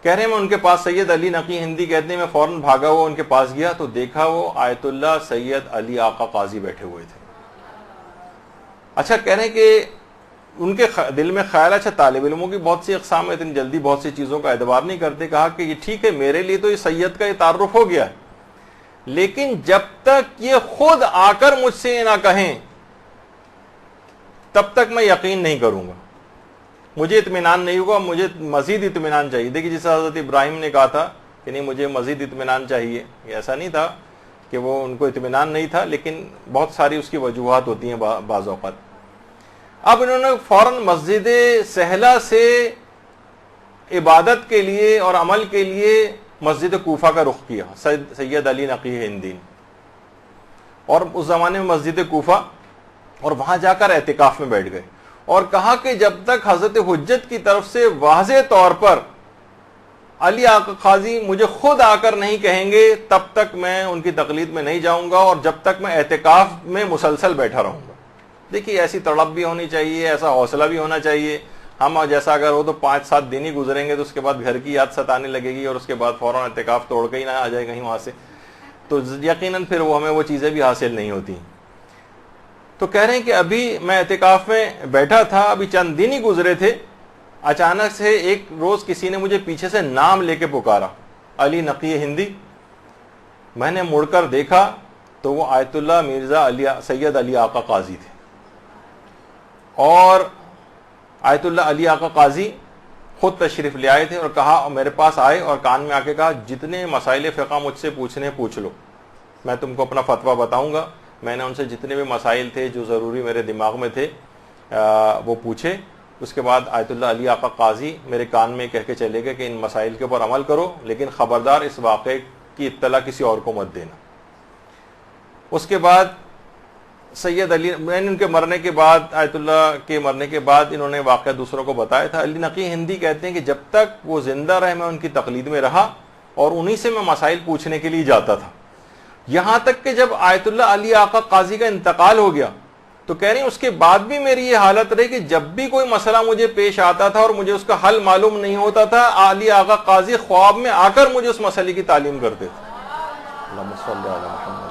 Speaker 1: کہہ رہے ہیں میں ان کے پاس، سید علی نقی ہندی کہتے ہیں، میں فوراً بھاگا ہوا ان کے پاس گیا تو دیکھا وہ آیت اللہ سید علی آقا قاضی بیٹھے ہوئے تھے۔ اچھا، کہہ رہے ہیں کہ ان کے دل میں خیال، اچھا طالب علموں کی بہت سی اقسام ہے، اتنی جلدی بہت سی چیزوں کا اعتبار نہیں کرتے۔ کہا کہ یہ ٹھیک ہے، میرے لیے تو یہ سید کا یہ تعارف ہو گیا ہے، لیکن جب تک یہ خود آ کر مجھ سے یہ نہ کہیں تب تک میں یقین نہیں کروں گا، مجھے اطمینان نہیں ہوگا، مجھے مزید اطمینان چاہیے۔ دیکھیے جیسے حضرت ابراہیم نے کہا تھا کہ نہیں مجھے مزید اطمینان چاہیے، یہ ایسا نہیں تھا کہ وہ ان کو اطمینان نہیں تھا، لیکن بہت ساری اس کی وجوہات ہوتی ہیں بعض اوقات۔ اب انہوں نے فوراً مسجد سہلا سے عبادت کے لیے اور عمل کے لیے مسجد کوفہ کا رخ کیا، سید علی نقی ہندی، اور اس زمانے میں مسجد کوفہ، اور وہاں جا کر اعتکاف میں بیٹھ گئے، اور کہا کہ جب تک حضرت حجت کی طرف سے واضح طور پر علی آقا قاضی مجھے خود آ کر نہیں کہیں گے تب تک میں ان کی تقلید میں نہیں جاؤں گا، اور جب تک میں اعتکاف میں مسلسل بیٹھا رہوں گا۔ دیکھیے ایسی تڑپ بھی ہونی چاہیے، ایسا حوصلہ بھی ہونا چاہیے۔ ہم جیسا اگر ہو تو 5-7 دن ہی گزریں گے تو اس کے بعد گھر کی یاد ستانے لگے گی، اور اس کے بعد فوراً اعتکاف توڑ کے ہی نہ آ جائے کہیں وہاں سے، تو یقیناً پھر وہ ہمیں وہ چیزیں بھی حاصل نہیں ہوتی۔ تو کہہ رہے ہیں کہ ابھی میں اعتکاف میں بیٹھا تھا، ابھی چند دن ہی گزرے تھے، اچانک سے ایک روز کسی نے مجھے پیچھے سے نام لے کے پکارا، علی نقی ہندی۔ میں نے مڑ کر دیکھا تو وہ آیت اللہ مرزا سید علی آقا قاضی تھے، اور آیت اللہ علی آقا قاضی خود تشریف لے آئے تھے، اور کہا، میرے پاس آئے اور کان میں آ کے کہا جتنے مسائل فقہ مجھ سے پوچھنے پوچھ لو، میں تم کو اپنا فتویٰ بتاؤں گا۔ میں نے ان سے جتنے بھی مسائل تھے جو ضروری میرے دماغ میں تھے وہ پوچھے۔ اس کے بعد آیت اللہ علی آقا قاضی میرے کان میں کہہ کے چلے گئے کہ ان مسائل کے اوپر عمل کرو، لیکن خبردار اس واقعے کی اطلاع کسی اور کو مت دینا۔ اس کے بعد سید علی، میں نے ان کے مرنے کے بعد، آیت اللہ کے مرنے کے بعد انہوں نے واقعہ دوسروں کو بتایا تھا۔ علی نقی ہندی کہتے ہیں کہ جب تک وہ زندہ رہے میں ان کی تقلید میں رہا، اور انہی سے میں مسائل پوچھنے کے لیے جاتا تھا، یہاں تک کہ جب آیت اللہ علی آقا قاضی کا انتقال ہو گیا تو کہہ رہی ہیں اس کے بعد بھی میری یہ حالت رہی کہ جب بھی کوئی مسئلہ مجھے پیش آتا تھا اور مجھے اس کا حل معلوم نہیں ہوتا تھا، علی آقا قاضی خواب میں آ کر مجھے اس مسئلے کی تعلیم کرتے تھے۔ اللہم صلی علی محمد۔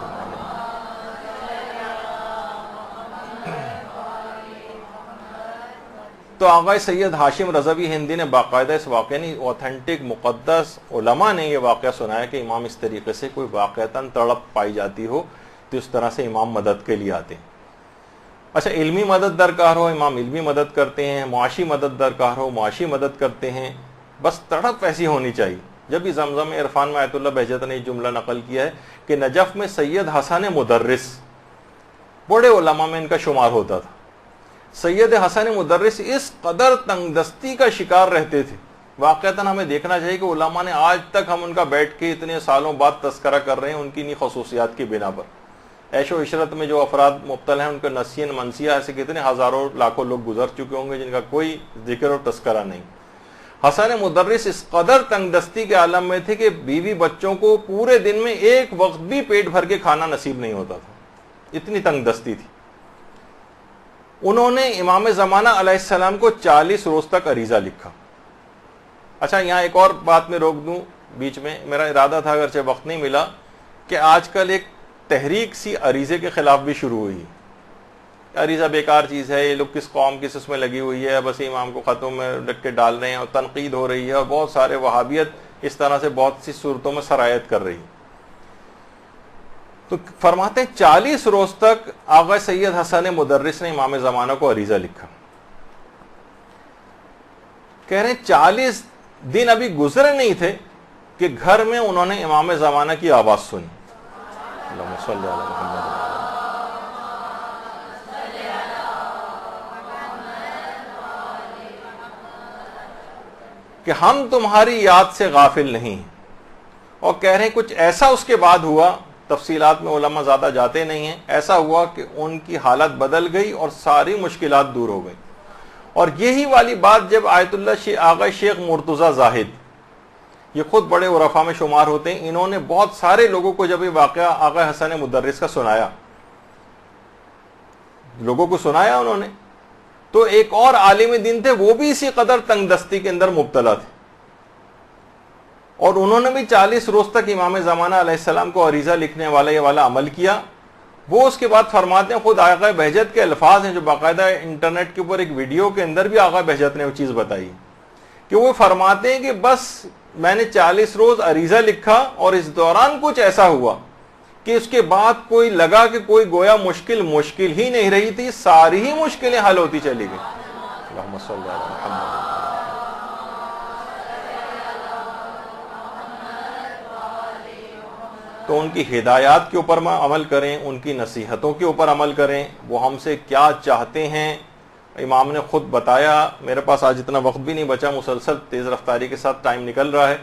Speaker 1: تو آغا سید ہاشم رضوی ہندی نے باقاعدہ اس واقعہ نہیں، اوتھینٹک مقدس علماء نے یہ واقعہ سنایا کہ امام اس طریقے سے کوئی واقعتاً تڑپ پائی جاتی ہو تو اس طرح سے امام مدد کے لیے آتے ہیں۔ اچھا، علمی مدد درکار ہو امام علمی مدد کرتے ہیں، معاشی مدد درکار ہو معاشی مدد کرتے ہیں، بس تڑپ ایسی ہونی چاہیے۔ جب بھی زمزم عرفان میں آیت اللہ بہجت نے یہ جملہ نقل کیا ہے کہ نجف میں سید حسن مدرس بڑے علماء میں ان کا شمار ہوتا تھا۔ سید حسن مدرس اس قدر تنگ دستی کا شکار رہتے تھے، واقعتاً ہمیں دیکھنا چاہیے کہ علماء نے آج تک ہم ان کا بیٹھ کے اتنے سالوں بعد تذکرہ کر رہے ہیں ان کی انہی خصوصیات کی بنا پر، عیش و عشرت میں جو افراد مبتلا ہیں ان کا نسین منسیہ ایسے کتنے ہزاروں لاکھوں لوگ گزر چکے ہوں گے جن کا کوئی ذکر اور تذکرہ نہیں. حسن مدرس اس قدر تنگ دستی کے عالم میں تھے کہ بیوی بچوں کو پورے دن میں ایک وقت بھی پیٹ بھر کے کھانا نصیب نہیں ہوتا تھا, اتنی تنگ دستی تھی. انہوں نے امام زمانہ علیہ السلام کو 40 روز تک عریضہ لکھا. اچھا یہاں ایک اور بات میں روک دوں بیچ میں, میرا ارادہ تھا اگرچہ وقت نہیں ملا, کہ آج کل ایک تحریک سی عریضے کے خلاف بھی شروع ہوئی. عریضہ بیکار چیز ہے, یہ لوگ کس قوم کس اس میں لگی ہوئی ہے, بس امام کو خطوں میں لکھ کے ڈال رہے ہیں, اور تنقید ہو رہی ہے, اور بہت سارے وہابیت اس طرح سے بہت سی صورتوں میں سرایت کر رہی ہے. تو فرماتے ہیں 40 روز تک آغا سید حسن مدرس نے امام زمانہ کو عریضہ لکھا. کہہ رہے ہیں 40 دن ابھی گزرے نہیں تھے کہ گھر میں انہوں نے امام زمانہ کی آواز سنی. اللہم صلی علی محمد. کہ ہم تمہاری یاد سے غافل نہیں ہیں, اور کہہ رہے ہیں کچھ ایسا اس کے بعد ہوا, تفصیلات میں علماء زیادہ جاتے نہیں ہیں, ایسا ہوا کہ ان کی حالت بدل گئی اور ساری مشکلات دور ہو گئی. اور یہی والی بات جب آیت اللہ آغا شیخ مرتضی زاہد, یہ خود بڑے عرفاء میں شمار ہوتے ہیں, انہوں نے بہت سارے لوگوں کو جب یہ واقعہ آغا حسن مدرس کا سنایا, لوگوں کو سنایا انہوں نے, تو ایک اور عالم دین تھے, وہ بھی اسی قدر تنگ دستی کے اندر مبتلا تھے, اور انہوں نے بھی 40 روز تک امام زمانہ علیہ السلام کو عریضہ لکھنے والا یہ والا عمل کیا. وہ اس کے بعد فرماتے ہیں, خود آغا بہجت کے الفاظ ہیں جو باقاعدہ انٹرنیٹ کے اوپر ایک ویڈیو کے اندر بھی آغا بہجت نے وہ چیز بتائی, کہ وہ فرماتے ہیں کہ بس میں نے 40 روز عریضہ لکھا, اور اس دوران کچھ ایسا ہوا کہ اس کے بعد کوئی لگا کہ کوئی گویا مشکل ہی نہیں رہی تھی, ساری ہی مشکلیں حل ہوتی چلی گئی. اللہم صلی علی محمد. تو ان کی ہدایات کے اوپر عمل کریں, ان کی نصیحتوں کے اوپر عمل کریں, وہ ہم سے کیا چاہتے ہیں. امام نے خود بتایا, میرے پاس آج اتنا وقت بھی نہیں بچا, مسلسل تیز رفتاری کے ساتھ ٹائم نکل رہا ہے,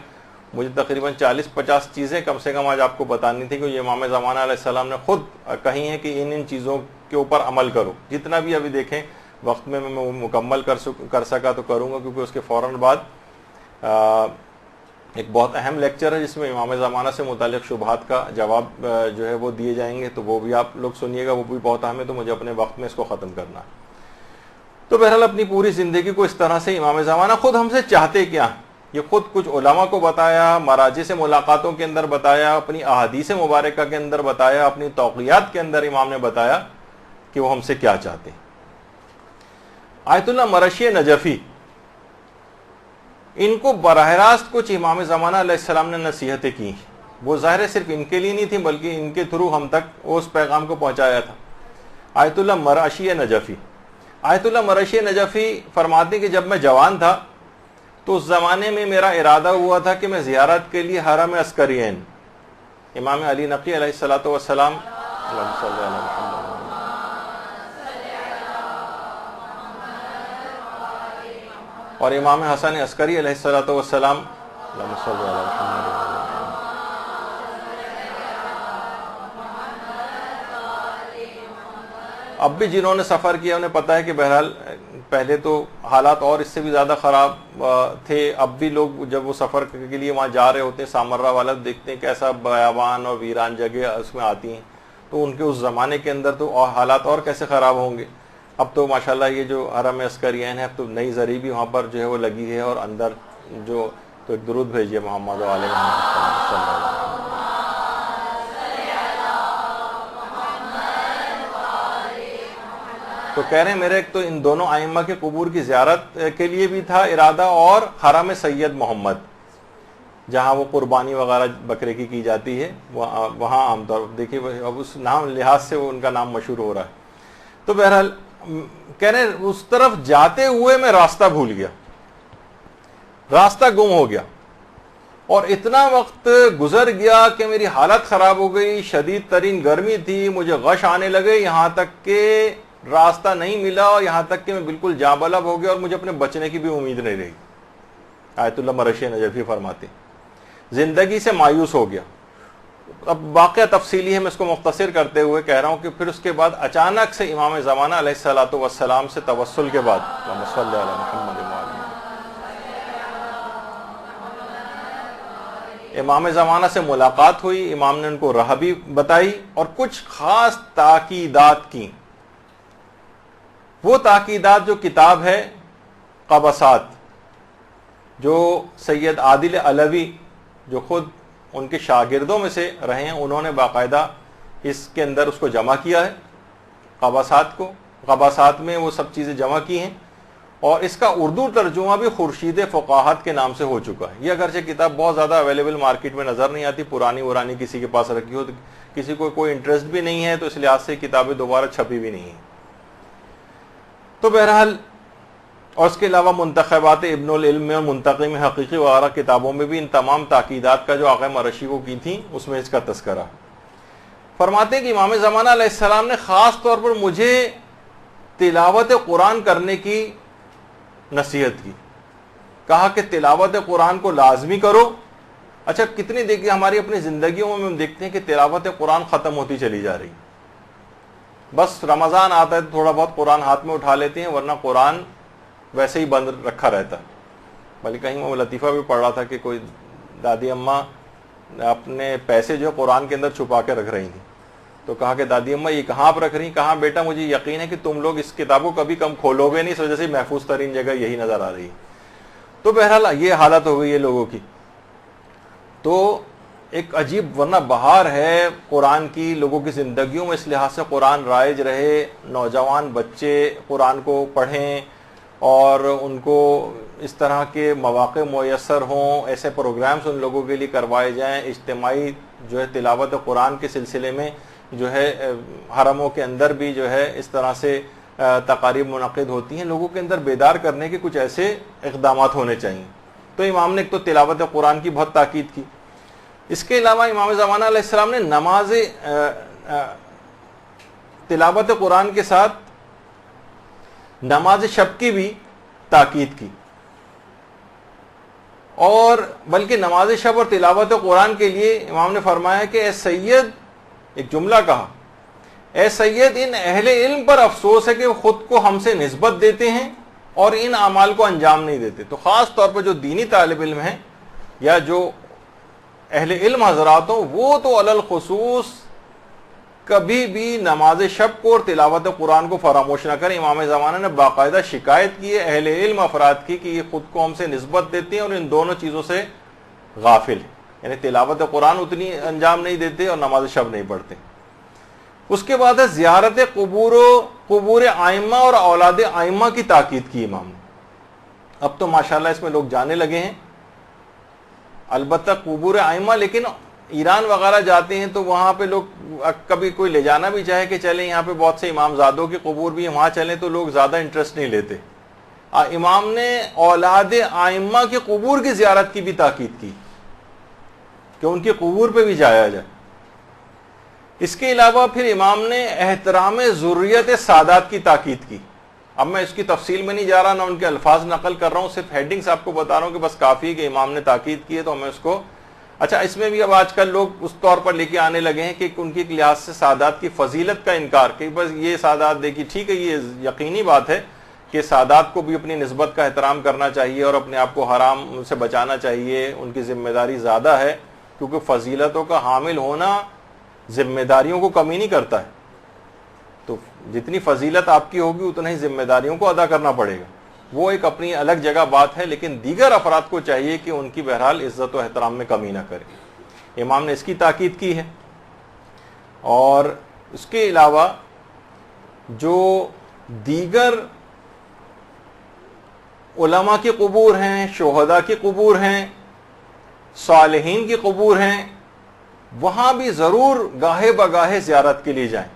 Speaker 1: مجھے تقریباً 40-50 چیزیں کم سے کم آج آپ کو بتانی تھی کہ یہ امام زمانہ علیہ السلام نے خود کہی ہیں کہ ان چیزوں کے اوپر عمل کرو. جتنا بھی ابھی دیکھیں وقت میں مکمل کر سکا تو کروں گا, کیونکہ اس کے فوراً بعد ایک بہت اہم لیکچر ہے جس میں امام زمانہ سے متعلق شبہات کا جواب جو ہے وہ دیے جائیں گے, تو وہ بھی آپ لوگ سنیے گا, وہ بھی بہت اہم ہے, تو مجھے اپنے وقت میں اس کو ختم کرنا ہے. تو بہرحال اپنی پوری زندگی کو اس طرح سے امام زمانہ خود ہم سے چاہتے کیا, یہ خود کچھ علماء کو بتایا, مراجع سے ملاقاتوں کے اندر بتایا, اپنی احادیث مبارکہ کے اندر بتایا, اپنی توقیات کے اندر امام نے بتایا کہ وہ ہم سے کیا چاہتے ہیں. آیت اللہ مرشی نجفی, ان کو براہ راست کچھ امام زمانہ علیہ السلام نے نصیحتیں کی, وہ ظاہر صرف ان کے لیے نہیں تھی بلکہ ان کے تھرو ہم تک اس پیغام کو پہنچایا تھا. آیت اللہ مرشی نجفی, آیت اللہ مرشی نجفی فرماتے کہ جب میں جوان تھا تو اس زمانے میں میرا ارادہ ہوا تھا کہ میں زیارت کے لیے حرم عسکرین امام علی نقی علیہ الصلوۃ والسلام اللہم صلی علی محمد اور امام حسن عسکری علیہ الصلوۃ والسلام اللہم صلی علی محمد. اب بھی جنہوں نے سفر کیا انہیں پتہ ہے کہ بہرحال پہلے تو حالات اور اس سے بھی زیادہ خراب تھے. اب بھی لوگ جب وہ سفر کے لیے وہاں جا رہے ہوتے ہیں, سامرہ والا دیکھتے ہیں کیسا بیابان اور ویران جگہ اس میں آتی ہیں, تو ان کے اس زمانے کے اندر تو حالات اور کیسے خراب ہوں گے. اب تو ماشاءاللہ یہ جو حرم عسکرین ہے, اب تو نئی زری بھی وہاں پر جو ہے وہ لگی ہے, اور اندر جو تو ایک درود بھیجیے محمد و آل محمد صلی اللہ علیہ وسلم. تو کہہ رہے ہیں میرے ایک تو ان دونوں ائمہ کے قبور کی زیارت کے لیے بھی تھا ارادہ, اور حرم سید محمد جہاں وہ قربانی وغیرہ بکرے کی جاتی ہے وہاں عام طور پر دیکھیے اب اس نام لحاظ سے وہ ان کا نام مشہور ہو رہا ہے. تو بہرحال کہہ رہے ہیں اس طرف جاتے ہوئے میں راستہ بھول گیا, راستہ گم ہو گیا, اور اتنا وقت گزر گیا کہ میری حالت خراب ہو گئی, شدید ترین گرمی تھی, مجھے غش آنے لگے, یہاں تک کہ راستہ نہیں ملا, اور یہاں تک کہ میں بالکل جاں بلب ہو گیا اور مجھے اپنے بچنے کی بھی امید نہیں رہی. آیت اللہ مرشی نجفی فرماتے زندگی سے مایوس ہو گیا, اب واقعہ تفصیلی ہے، میں اس کو مختصر کرتے ہوئے کہہ رہا ہوں کہ پھر اس کے بعد اچانک سے امام زمانہ علیہ الصلوۃ والسلام سے توسل کے بعد اللہم صلی علی محمد امام زمانہ سے ملاقات ہوئی، امام نے ان کو راہ بھی بتائی اور کچھ خاص تاکیدات کی. وہ تاکیدات جو کتاب ہے قبسات، جو سید عادل علوی جو خود ان کے شاگردوں میں سے رہے ہیں، انہوں نے باقاعدہ اس کے اندر اس کو جمع کیا ہے، قباسات میں وہ سب چیزیں جمع کی ہیں، اور اس کا اردو ترجمہ بھی خورشید فقاہت کے نام سے ہو چکا ہے. یہ اگرچہ کتاب بہت زیادہ اویلیبل مارکیٹ میں نظر نہیں آتی، پرانی کسی کے پاس رکھی ہو تو کسی کو کوئی انٹرسٹ بھی نہیں ہے، تو اس لحاظ سے کتابیں دوبارہ چھپی بھی نہیں ہیں. تو بہرحال، اور اس کے علاوہ منتخبات ابن العلم اور منتقم حقیقی وغیرہ کتابوں میں بھی ان تمام تاکیدات کا جو آقا مرشی کو کی تھیں اس میں اس کا تذکرہ. فرماتے ہیں کہ امام زمانہ علیہ السلام نے خاص طور پر مجھے تلاوت قرآن کرنے کی نصیحت کی، کہا کہ تلاوت قرآن کو لازمی کرو. اچھا، کتنی دیکھیے ہماری اپنی زندگیوں میں ہم دیکھتے ہیں کہ تلاوت قرآن ختم ہوتی چلی جا رہی، بس رمضان آتا ہے تو تھوڑا بہت قرآن ہاتھ میں اٹھا لیتے ہیں، ورنہ قرآن ویسے ہی بند رکھا رہتا ہے. بلکہ کہیں میں لطیفہ بھی پڑھ رہا تھا کہ کوئی دادی اماں اپنے پیسے جو قرآن کے اندر چھپا کے رکھ رہی تھیں، تو کہا کہ دادی اماں یہ کہاں آپ رکھ رہی ہیں؟ کہا بیٹا مجھے یقین ہے کہ تم لوگ اس کتاب کو کبھی کم کھولو گے نہیں، اس وجہ سے محفوظ ترین جگہ یہی نظر آ رہی ہے. تو بہرحال یہ حالت ہو گئی ہے لوگوں کی. تو ایک عجیب، ورنہ بہار ہے قرآن کی لوگوں کی زندگیوں میں، اس لحاظ سے قرآن رائج رہے، نوجوان بچے قرآن کو پڑھیں اور ان کو اس طرح کے مواقع میسر ہوں، ایسے پروگرامز ان لوگوں کے لیے کروائے جائیں، اجتماعی جو ہے تلاوت قرآن کے سلسلے میں جو ہے حرموں کے اندر بھی جو ہے اس طرح سے تقاریب منعقد ہوتی ہیں. لوگوں کے اندر بیدار کرنے کے کچھ ایسے اقدامات ہونے چاہیے. تو امام نے ایک تو تلاوت قرآن کی بہت تاکید کی. اس کے علاوہ امام زمانہ علیہ السلام نے نماز تلاوت قرآن کے ساتھ نماز شب کی بھی تاکید کی، اور بلکہ نماز شب اور تلاوت قرآن کے لیے امام نے فرمایا کہ اے سید، ایک جملہ کہا، اے سید ان اہل علم پر افسوس ہے کہ وہ خود کو ہم سے نسبت دیتے ہیں اور ان اعمال کو انجام نہیں دیتے. تو خاص طور پر جو دینی طالب علم ہیں یا جو اہل علم حضرات ہوں، وہ تو علی الخصوص کبھی بھی نماز شب کو اور تلاوت قرآن کو فراموش نہ کریں. امام زمانہ نے باقاعدہ شکایت کی ہے اہل علم افراد کی کہ یہ خود کو ہم سے نسبت دیتے ہیں اور ان دونوں چیزوں سے غافل ہیں، یعنی تلاوت قرآن اتنی انجام نہیں دیتے اور نماز شب نہیں پڑھتے. اس کے بعد ہے زیارت قبور ائمہ اور اولاد ائمہ کی تاکید کی امام نے. اب تو ماشاءاللہ اس میں لوگ جانے لگے ہیں، البتہ قبور ائمہ، لیکن ایران وغیرہ جاتے ہیں تو وہاں پہ لوگ کبھی کوئی لے جانا بھی چاہے کہ چلیں یہاں پہ بہت سے امام زادوں کے قبور بھی وہاں چلیں، تو لوگ زیادہ انٹرسٹ نہیں لیتے. امام نے اولاد ائمہ کے قبور کی زیارت کی بھی تاکید کی کہ ان کے قبور پہ بھی جایا جائے. اس کے علاوہ پھر امام نے احترام ذریت سادات کی تاکید کی. اب میں اس کی تفصیل میں نہیں جا رہا، نہ ان کے الفاظ نقل کر رہا ہوں، صرف ہیڈنگز آپ کو بتا رہا ہوں کہ بس کافی ہے کہ امام نے تاکید کی ہے تو ہمیں اس کو. اچھا، اس میں بھی اب آج کل لوگ اس طور پر لے کے آنے لگے ہیں کہ ان کی لحاظ سے سادات کی فضیلت کا انکار، کہ بس یہ سادات دیکھیے، ٹھیک ہے یہ یقینی بات ہے کہ سادات کو بھی اپنی نسبت کا احترام کرنا چاہیے اور اپنے آپ کو حرام سے بچانا چاہیے، ان کی ذمہ داری زیادہ ہے، کیونکہ فضیلتوں کا حامل ہونا ذمہ داریوں کو کمی نہیں کرتا ہے. تو جتنی فضیلت آپ کی ہوگی اتنا ہی ذمہ داریوں کو ادا کرنا پڑے گا. وہ ایک اپنی الگ جگہ بات ہے، لیکن دیگر افراد کو چاہیے کہ ان کی بہرحال عزت و احترام میں کمی نہ کرے. امام نے اس کی تاکید کی ہے. اور اس کے علاوہ جو دیگر علماء کی قبور ہیں، شہداء کی قبور ہیں، صالحین کی قبور ہیں، وہاں بھی ضرور گاہے بگاہے زیارت کے لیے جائیں.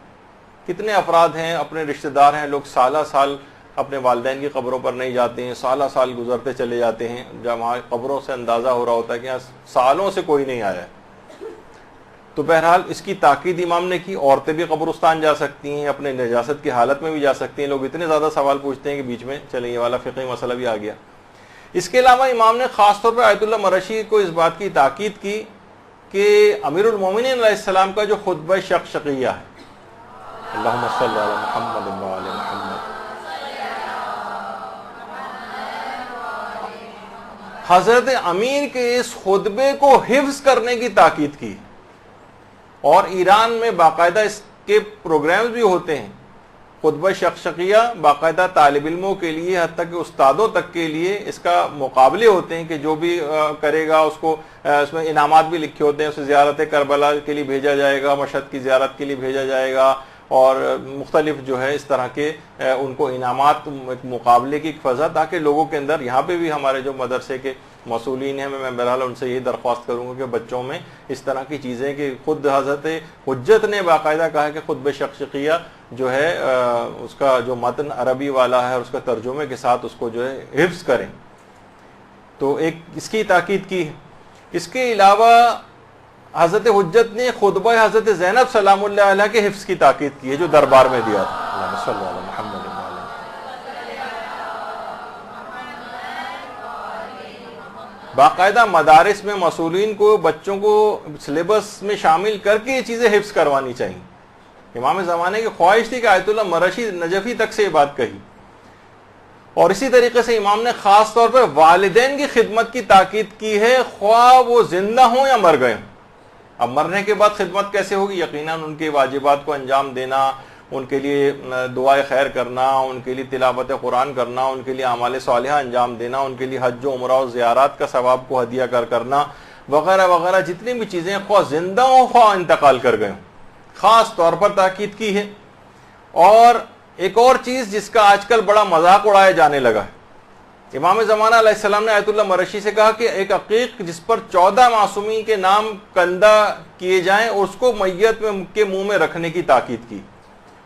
Speaker 1: کتنے افراد ہیں، اپنے رشتہ دار ہیں، لوگ سالہ سال اپنے والدین کی قبروں پر نہیں جاتے ہیں، سالہ سال گزرتے چلے جاتے ہیں، جب وہاں قبروں سے اندازہ ہو رہا ہوتا ہے کہ یہاں سالوں سے کوئی نہیں آیا ہے. تو بہرحال اس کی تاکید امام نے کی. عورتیں بھی قبرستان جا سکتی ہیں، اپنے نجاست کی حالت میں بھی جا سکتی ہیں. لوگ اتنے زیادہ سوال پوچھتے ہیں کہ بیچ میں چلیں یہ والا فقہی مسئلہ بھی آ گیا. اس کے علاوہ امام نے خاص طور پر آیت اللہ مرشی کو اس بات کی تاکید کی کہ امیر المومنین علیہ السلام کا جو خطبہ شقشقیہ ہے، اللہم صلی علی محمد و علی محمد، حضرت امیر کے اس خطبے کو حفظ کرنے کی تاکید کی، اور ایران میں باقاعدہ اس کے پروگرامز بھی ہوتے ہیں، خطبہ شقشقیہ باقاعدہ طالب علموں کے لیے، حتیٰ کہ استادوں تک کے لیے اس کا مقابلے ہوتے ہیں کہ جو بھی کرے گا اس کو اس میں انعامات بھی لکھے ہوتے ہیں، اسے زیارت کربلا کے لیے بھیجا جائے گا، مشہد کی زیارت کے لیے بھیجا جائے گا، اور مختلف جو ہے اس طرح کے ان کو انعامات، ایک مقابلے کی ایک فضا، تاکہ لوگوں کے اندر، یہاں پہ بھی ہمارے جو مدرسے کے مسئولین ہیں، میں بہرحال ان سے یہی درخواست کروں گا کہ بچوں میں اس طرح کی چیزیں، کہ خود حضرت حجت نے باقاعدہ کہا ہے کہ خطبہ شقشقیہ جو ہے اس کا جو متن عربی والا ہے اور اس کا ترجمے کے ساتھ اس کو جو ہے حفظ کریں، تو ایک اس کی تاکید کی ہے۔ اس کے علاوہ حضرت حجت نے خطبہ حضرت زینب سلام اللہ علیہ کے حفظ کی تاکید کی ہے، جو دربار میں دیا تھا، اللہم صلی علی محمد۔ باقاعدہ مدارس میں مسئولین کو بچوں کو سلیبس میں شامل کر کے یہ چیزیں حفظ کروانی چاہیے۔ امام زمانے کی خواہش تھی کہ آیت اللہ مرشی نجفی تک سے یہ بات کہی، اور اسی طریقے سے امام نے خاص طور پر والدین کی خدمت کی تاکید کی ہے، خواہ وہ زندہ ہوں یا مر گئے ہوں۔ اب مرنے کے بعد خدمت کیسے ہوگی؟ یقیناً ان کے واجبات کو انجام دینا، ان کے لیے دعائے خیر کرنا، ان کے لیے تلاوت قرآن کرنا، ان کے لیے اعمال صالحہ انجام دینا، ان کے لیے حج و عمرہ و زیارات کا ثواب کو ہدیہ کرنا وغیرہ وغیرہ، جتنی بھی چیزیں خواہ زندہ ہوں خواہ انتقال کر گئے ہوں، خاص طور پر تاکید کی ہے۔ اور ایک اور چیز جس کا آج کل بڑا مذاق اڑایا جانے لگا ہے، امام زمانہ علیہ السلام نے آیت اللہ مرشی سے کہا کہ ایک عقیق جس پر 14 معصومین کے نام کندہ کیے جائیں، اس کو میت کے منہ میں رکھنے کی تاکید کی،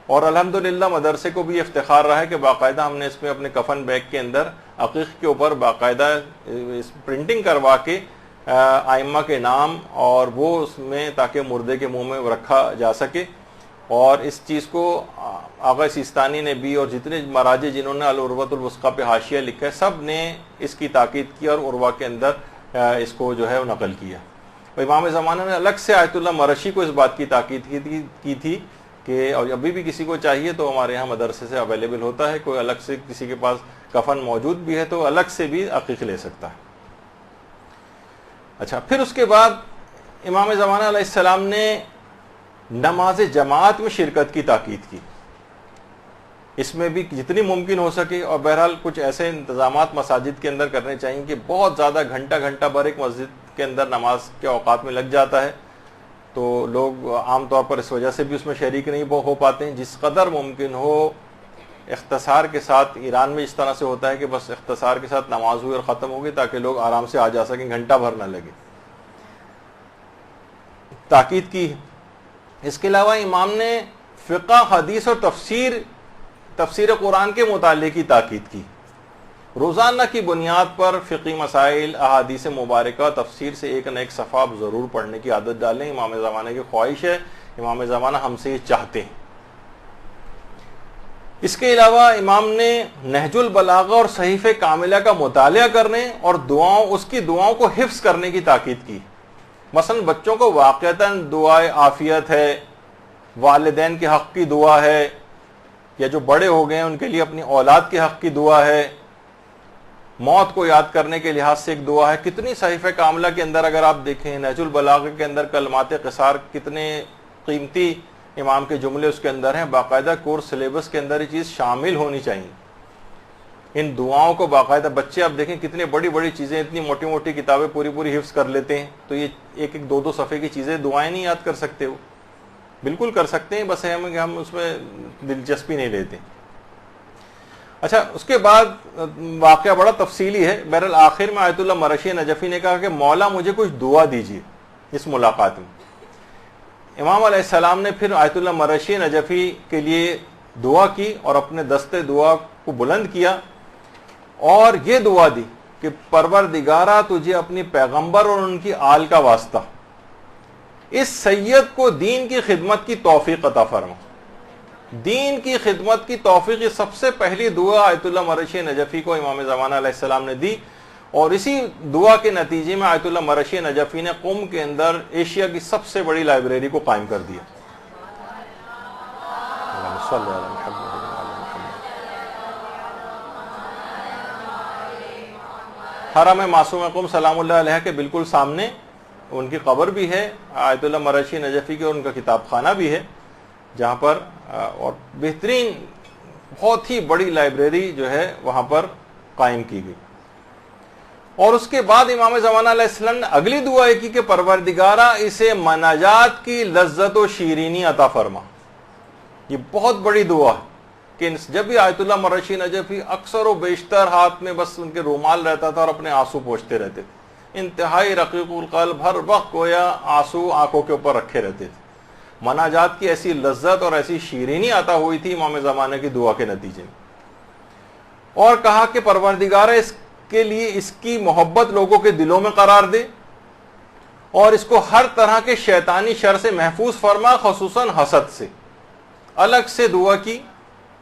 Speaker 1: اور الحمدللہ مدرسے کو بھی افتخار رہا ہے کہ باقاعدہ ہم نے اس میں اپنے کفن بیگ کے اندر عقیق کے اوپر باقاعدہ پرنٹنگ کروا کے ائمہ کے نام اور وہ اس میں، تاکہ مردے کے منہ میں رکھا جا سکے۔ اور اس چیز کو آغا سیستانی نے بھی، اور جتنے مراجع جنہوں نے العروۃ الوثقیٰ پہ حاشیہ لکھا ہے، سب نے اس کی تاکید کی اور عروہ کے اندر اس کو جو ہے نقل کیا۔ امام زمانہ نے الگ سے آیت اللہ مرشی کو اس بات کی تاکید کی تھی کہ، اور ابھی بھی کسی کو چاہیے تو ہمارے یہاں مدرسے سے اویلیبل ہوتا ہے، کوئی الگ سے کسی کے پاس کفن موجود بھی ہے تو الگ سے بھی عقیق لے سکتا ہے۔ اچھا، پھر اس کے بعد امام زمانہ علیہ السلام نے نماز جماعت میں شرکت کی تاکید کی، اس میں بھی جتنی ممکن ہو سکے، اور بہرحال کچھ ایسے انتظامات مساجد کے اندر کرنے چاہیے کہ بہت زیادہ گھنٹہ بھر ایک مسجد کے اندر نماز کے اوقات میں لگ جاتا ہے، تو لوگ عام طور پر اس وجہ سے بھی اس میں شریک نہیں ہو پاتے ہیں۔ جس قدر ممکن ہو اختصار کے ساتھ، ایران میں اس طرح سے ہوتا ہے کہ بس اختصار کے ساتھ نماز ہوئی اور ختم ہو گئی، تاکہ لوگ آرام سے آ جا سکیں، گھنٹہ بھر نہ لگے، تاکید کی۔ اس کے علاوہ امام نے فقہ، حدیث اور تفسیر قرآن کے مطالعے کی تاکید کی۔ روزانہ کی بنیاد پر فقہی مسائل، احادیث مبارکہ، تفسیر سے ایک نہ ایک صفحہ آپ ضرور پڑھنے کی عادت ڈالیں، امام زمانہ کی خواہش ہے، امام زمانہ ہم سے یہ چاہتے ہیں۔ اس کے علاوہ امام نے نہج البلاغہ اور صحیفہ کاملہ کا مطالعہ کرنے اور اس کی دعاؤں کو حفظ کرنے کی تاکید کی۔ مثلا بچوں کو واقعتاً دعائے عافیت ہے، والدین کے حق کی دعا ہے، یا جو بڑے ہو گئے ہیں ان کے لیے اپنی اولاد کے حق کی دعا ہے، موت کو یاد کرنے کے لحاظ سے ایک دعا ہے۔ کتنی صحیفہ کاملہ کے اندر اگر آپ دیکھیں، نہج البلاغہ کے اندر کلمات قصار، کتنے قیمتی امام کے جملے اس کے اندر ہیں، باقاعدہ کورس سلیبس کے اندر یہ چیز شامل ہونی چاہیے۔ ان دعاؤں کو باقاعدہ بچے آپ دیکھیں کتنی بڑی بڑی چیزیں، اتنی موٹی موٹی کتابیں پوری حفظ کر لیتے ہیں، تو یہ ایک دو صفحے کی چیزیں، دعائیں نہیں یاد کر سکتے، وہ بالکل کر سکتے ہیں، بس ہم اس میں دلچسپی نہیں لیتے۔ اچھا، اس کے بعد واقعہ بڑا تفصیلی ہے، بہرحال آخر میں آیت اللہ مرشی نجفی نے کہا کہ مولا مجھے کچھ دعا دیجیے اس ملاقات میں۔ امام علیہ السلام نے پھر آیت اللہ مرشی نجفی کے لیے دعا کی اور اپنے دستے دعا کو بلند کیا اور یہ دعا دی کہ پروردگارہ تجھے اپنی پیغمبر اور ان کی آل کا واسطہ اس سید کو دین کی خدمت کی توفیق عطا فرما۔ دین کی خدمت کی توفیق، یہ سب سے پہلی دعا آیت اللہ مرشی نجفی کو امام زمانہ علیہ السلام نے دی، اور اسی دعا کے نتیجے میں آیت اللہ مرشی نجفی نے قم کے اندر ایشیا کی سب سے بڑی لائبریری کو قائم کر دیا. اللہم صلی علی محمد وعلی محمد. حرم معصوم قم سلام اللہ علیہ کے بالکل سامنے ان کی قبر بھی ہے, آیت اللہ مرشی نجفی کے ان کا کتاب خانہ بھی ہے, جہاں پر اور بہترین بہت ہی بڑی لائبریری جو ہے وہاں پر قائم کی گئی. اور اس کے بعد امام زمانہ علیہ السلام نے اگلی دعا کی کہ پروردگارہ اسے مناجات کی لذت و شیرینی عطا فرما. یہ بہت بڑی دعا ہے کہ جب بھی آیت اللہ مرشی نجفی اکثر و بیشتر ہاتھ میں بس ان کے رومال رہتا تھا اور اپنے آنسو پوچھتے رہتے تھے, انتہائی رقیق القلب, ہر وقت گویا آنسو آنکھوں کے اوپر رکھے رہتے تھے. مناجات کی ایسی لذت اور ایسی شیرینی عطا ہوئی تھی امام زمانے کی دعا کے نتیجے میں. اور کہا کہ پروردگارہ اس کے لیے اس کی محبت لوگوں کے دلوں میں قرار دے اور اس کو ہر طرح کے شیطانی شر سے محفوظ فرما, خصوصاً حسد سے. الگ سے دعا کی,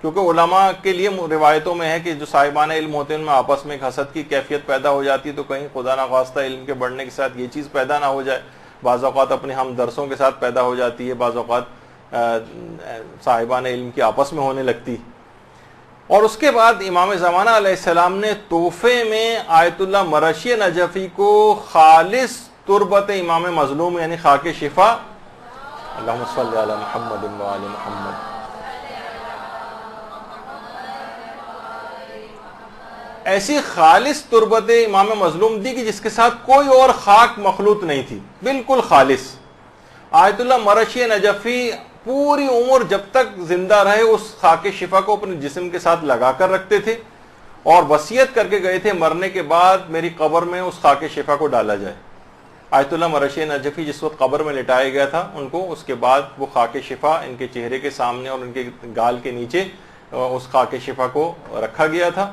Speaker 1: کیونکہ علماء کے لیے روایتوں میں ہے کہ جو صاحبان علم ہوتے ہیں ان میں آپس میں ایک حسد کی کیفیت پیدا ہو جاتی ہے, تو کہیں خدا نخواستہ علم کے بڑھنے کے ساتھ یہ چیز پیدا نہ ہو جائے. بعض اوقات اپنے ہم درسوں کے ساتھ پیدا ہو جاتی ہے, بعض اوقات صاحبان علم کی آپس میں ہونے لگتی. اور اس کے بعد امام زمانہ علیہ السلام نے تحفے میں آیت اللہ مرشی نجفی کو خالص تربت امام مظلوم یعنی خاک شفا, اللہم صلی علی محمد وعلی محمد, ایسی خالص تربت امام مظلوم دی کہ جس کے ساتھ کوئی اور خاک مخلوط نہیں تھی, بالکل خالص. آیت اللہ مرشی نجفی پوری عمر جب تک زندہ رہے اس خاک شفا کو اپنے جسم کے ساتھ لگا کر رکھتے تھے اور وصیت کر کے گئے تھے مرنے کے بعد میری قبر میں اس خاک شفا کو ڈالا جائے. آیت اللہ مرشی نجفی جس وقت قبر میں لٹایا گیا تھا, ان کو اس کے بعد وہ خاک شفا ان کے چہرے کے سامنے اور ان کے گال کے نیچے اس خاک شفا کو رکھا گیا تھا.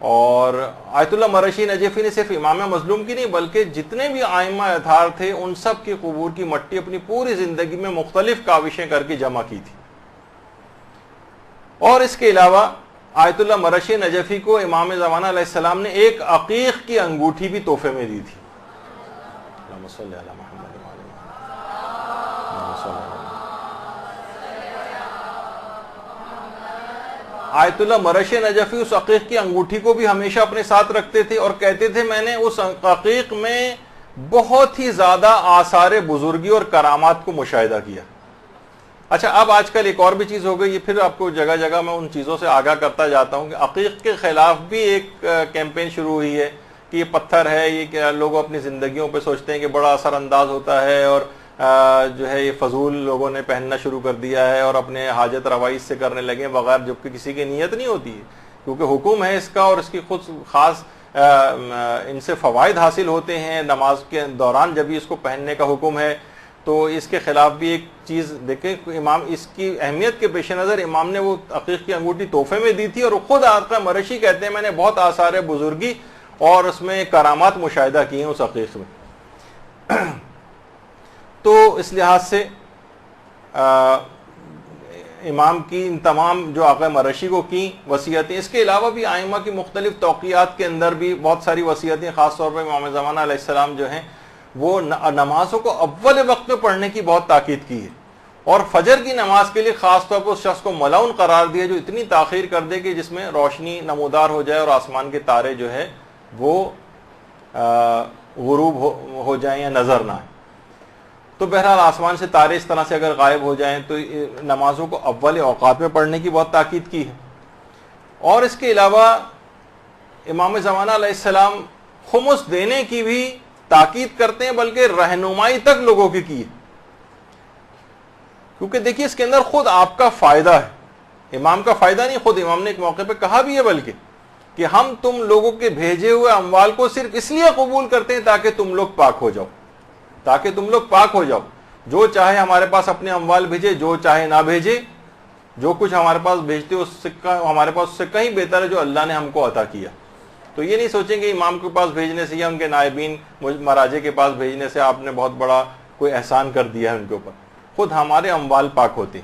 Speaker 1: اور آیت اللہ مرشی نجفی نے صرف امام مظلوم کی نہیں بلکہ جتنے بھی ائمہ اطہار تھے ان سب کی قبور کی مٹی اپنی پوری زندگی میں مختلف کاوشیں کر کے جمع کی تھی. اور اس کے علاوہ آیت اللہ مرشی نجفی کو امام زمانہ علیہ السلام نے ایک عقیق کی انگوٹھی بھی تحفے میں دی تھی. اللہم صلی علی محمد وعلی محمد. آیت اللہ مرشی نجفی اس عقیق کی انگوٹھی کو بھی ہمیشہ اپنے ساتھ رکھتے تھے اور کہتے تھے میں نے اس عقیق میں بہت ہی زیادہ آثار بزرگی اور کرامات کو مشاہدہ کیا. اچھا, اب آج کل ایک اور بھی چیز ہو گئی ہے, پھر آپ کو جگہ جگہ میں ان چیزوں سے آگاہ کرتا جاتا ہوں کہ عقیق کے خلاف بھی ایک کیمپین شروع ہوئی ہے کہ یہ پتھر ہے, یہ کہ لوگ اپنی زندگیوں پہ سوچتے ہیں کہ بڑا اثر انداز ہوتا ہے اور جو ہے یہ فضول لوگوں نے پہننا شروع کر دیا ہے اور اپنے حاجت روائی سے کرنے لگے بغیر جبکہ کسی کی نیت نہیں ہوتی ہے, کیونکہ حکم ہے اس کا اور اس کی خود خاص ان سے فوائد حاصل ہوتے ہیں. نماز کے دوران جب بھی اس کو پہننے کا حکم ہے تو اس کے خلاف بھی ایک چیز دیکھیں, امام اس کی اہمیت کے پیش نظر امام نے وہ عقیق کی انگوٹھی تحفے میں دی تھی اور خود آقا مرشی کہتے ہیں میں نے بہت آثار بزرگی اور اس میں کرامات مشاہدہ کی ہیں اس عقیق میں. تو اس لحاظ سے امام کی ان تمام جو آقا مرشی کو کی وصیتیں, اس کے علاوہ بھی ائمہ کی مختلف توقیات کے اندر بھی بہت ساری وصیتیں, خاص طور پر امام زمانہ علیہ السلام جو ہیں وہ نمازوں کو اول وقت میں پڑھنے کی بہت تاکید کی ہے اور فجر کی نماز کے لیے خاص طور پر اس شخص کو ملعون قرار دیا جو اتنی تاخیر کر دے کہ جس میں روشنی نمودار ہو جائے اور آسمان کے تارے جو ہے وہ غروب ہو جائیں یا نظر نہ آئیں. تو بہرحال آسمان سے تارے اس طرح سے اگر غائب ہو جائیں تو نمازوں کو اول اوقات میں پڑھنے کی بہت تاکید کی ہے. اور اس کے علاوہ امام زمانہ علیہ السلام خمس دینے کی بھی تاکید کرتے ہیں بلکہ رہنمائی تک لوگوں کی ہے, کیونکہ دیکھیے اس کے اندر خود آپ کا فائدہ ہے, امام کا فائدہ نہیں. خود امام نے ایک موقع پہ کہا بھی ہے بلکہ کہ ہم تم لوگوں کے بھیجے ہوئے اموال کو صرف اس لیے قبول کرتے ہیں تاکہ تم لوگ پاک ہو جاؤ, تاکہ تم لوگ پاک ہو جاؤ. جو چاہے ہمارے پاس اپنے اموال بھیجے, جو چاہے نہ بھیجے, جو کچھ ہمارے پاس بھیجتے اس سے ہمارے پاس اس سے کہیں بہتر ہے جو اللہ نے ہم کو عطا کیا. تو یہ نہیں سوچیں کہ امام کے پاس بھیجنے سے یا ان کے نائبین مراجع کے پاس بھیجنے سے آپ نے بہت بڑا کوئی احسان کر دیا ہے ان کے اوپر. خود ہمارے اموال پاک ہوتے.